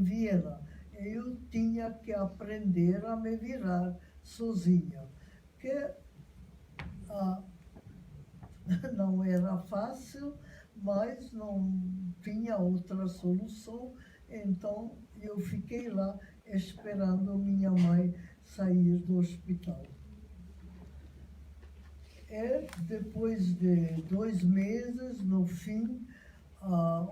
Viena. Eu tinha que aprender a me virar sozinha, que não era fácil, mas não tinha outra solução, então eu fiquei lá esperando minha mãe sair do hospital. E depois de 2 meses, no fim,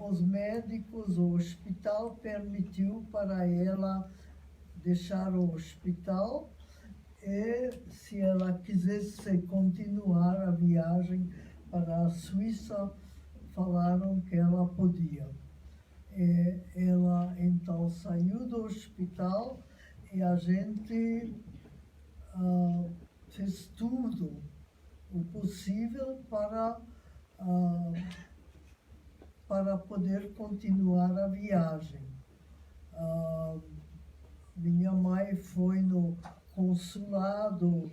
os médicos, o hospital permitiu para ela deixar o hospital e, se ela quisesse continuar a viagem para a Suíça, falaram que ela podia. E ela então saiu do hospital e a gente fez tudo o possível para poder continuar a viagem. Minha mãe foi no consulado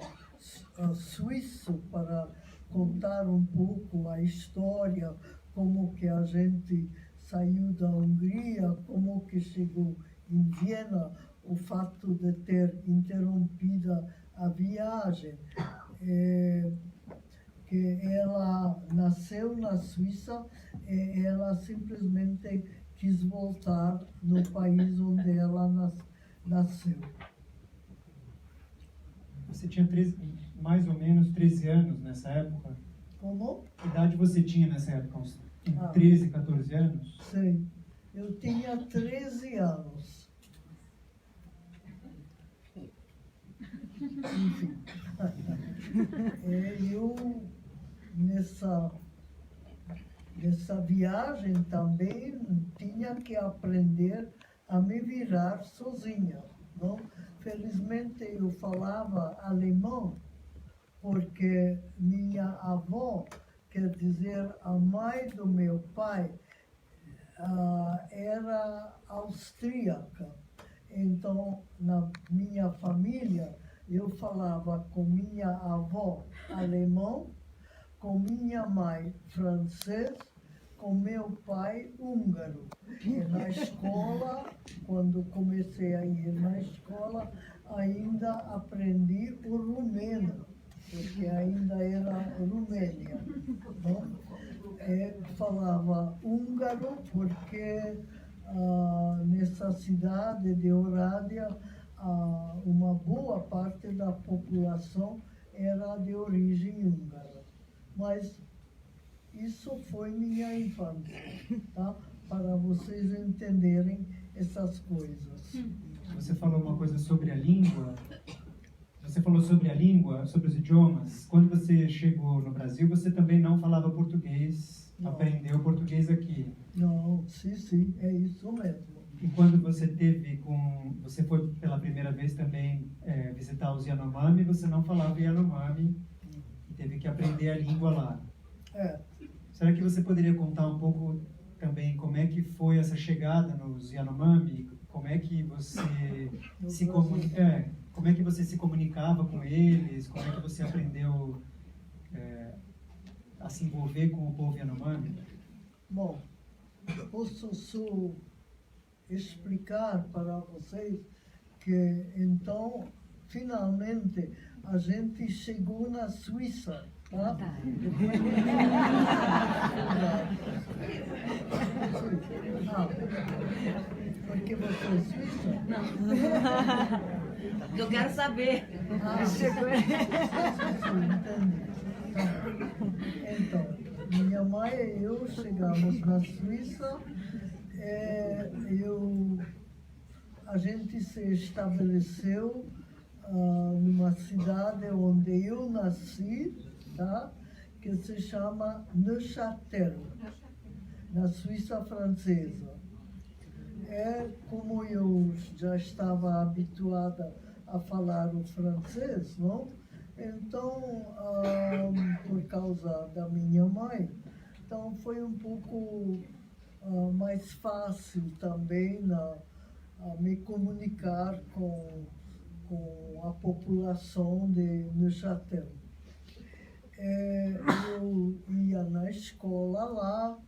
suíço para contar um pouco a história, como que a gente saiu da Hungria, como que chegou em Viena, o fato de ter interrompida a viagem. Que ela nasceu na Suíça e ela simplesmente quis voltar no país onde ela nasceu. Você tinha mais ou menos 13 anos nessa época? Como? Que idade você tinha nessa época? Uns 13, 14 anos? Sim, eu tinha 13 anos. Enfim, eu nessa viagem também tinha que aprender a me virar sozinha, não? Felizmente eu falava alemão, porque minha avó, quer dizer, a mãe do meu pai, era austríaca. Então, na minha família, eu falava com minha avó alemão, com minha mãe francês, com meu pai húngaro. E na escola, quando comecei a ir na escola, ainda aprendi o rumeno, porque ainda era Romênia. Não? Falava húngaro porque nessa cidade de Oradea, uma boa parte da população era de origem húngara. Mas isso foi minha infância, tá? Para vocês entenderem essas coisas. Você falou uma coisa sobre a língua. Você falou sobre a língua, sobre os idiomas. Quando você chegou no Brasil, você também não falava português, Não. Aprendeu português aqui. Não, sim, é isso mesmo. E quando você você foi pela primeira vez também visitar os Yanomami, você não falava Yanomami e teve que aprender a língua lá. Será que você poderia contar um pouco também como é que foi essa chegada nos Yanomami? Como é que você como é que você se comunicava com eles? Como é que você aprendeu a se envolver com o povo Yanomami? Bom, posso só explicar para vocês que então, finalmente, a gente chegou na Suíça, tá? Porque você é suíça? Eu quero saber. Entendi. Então, minha mãe e eu chegamos na Suíça, a gente se estabeleceu numa cidade onde eu nasci, tá? Que se chama Neuchâtel, na Suíça francesa. Como eu já estava habituada a falar o francês, não? Então, por causa da minha mãe, então foi um pouco mais fácil também me comunicar com a população de Neuchâtel. Eu ia na escola lá,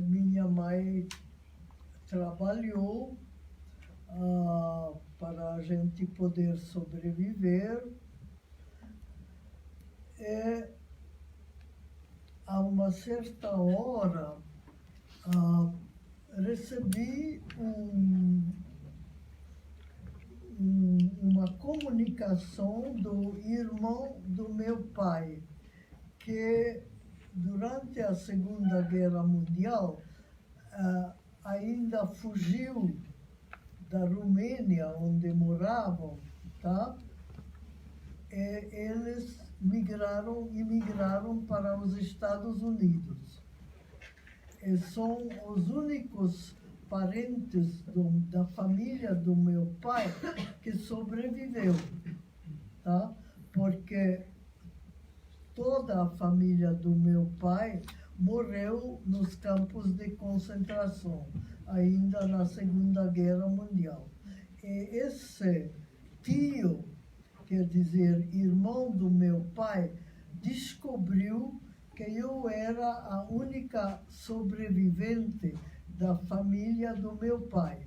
minha mãe trabalhou para a gente poder sobreviver. A uma certa hora, recebi uma comunicação do irmão do meu pai, que durante a Segunda Guerra Mundial ainda fugiu da Romênia, onde moravam, tá? E eles imigraram para os Estados Unidos. E são os únicos parentes da família do meu pai que sobreviveu, tá? Porque toda a família do meu pai morreu nos campos de concentração, ainda na Segunda Guerra Mundial. E esse tio quer dizer, irmão do meu pai, descobriu que eu era a única sobrevivente da família do meu pai.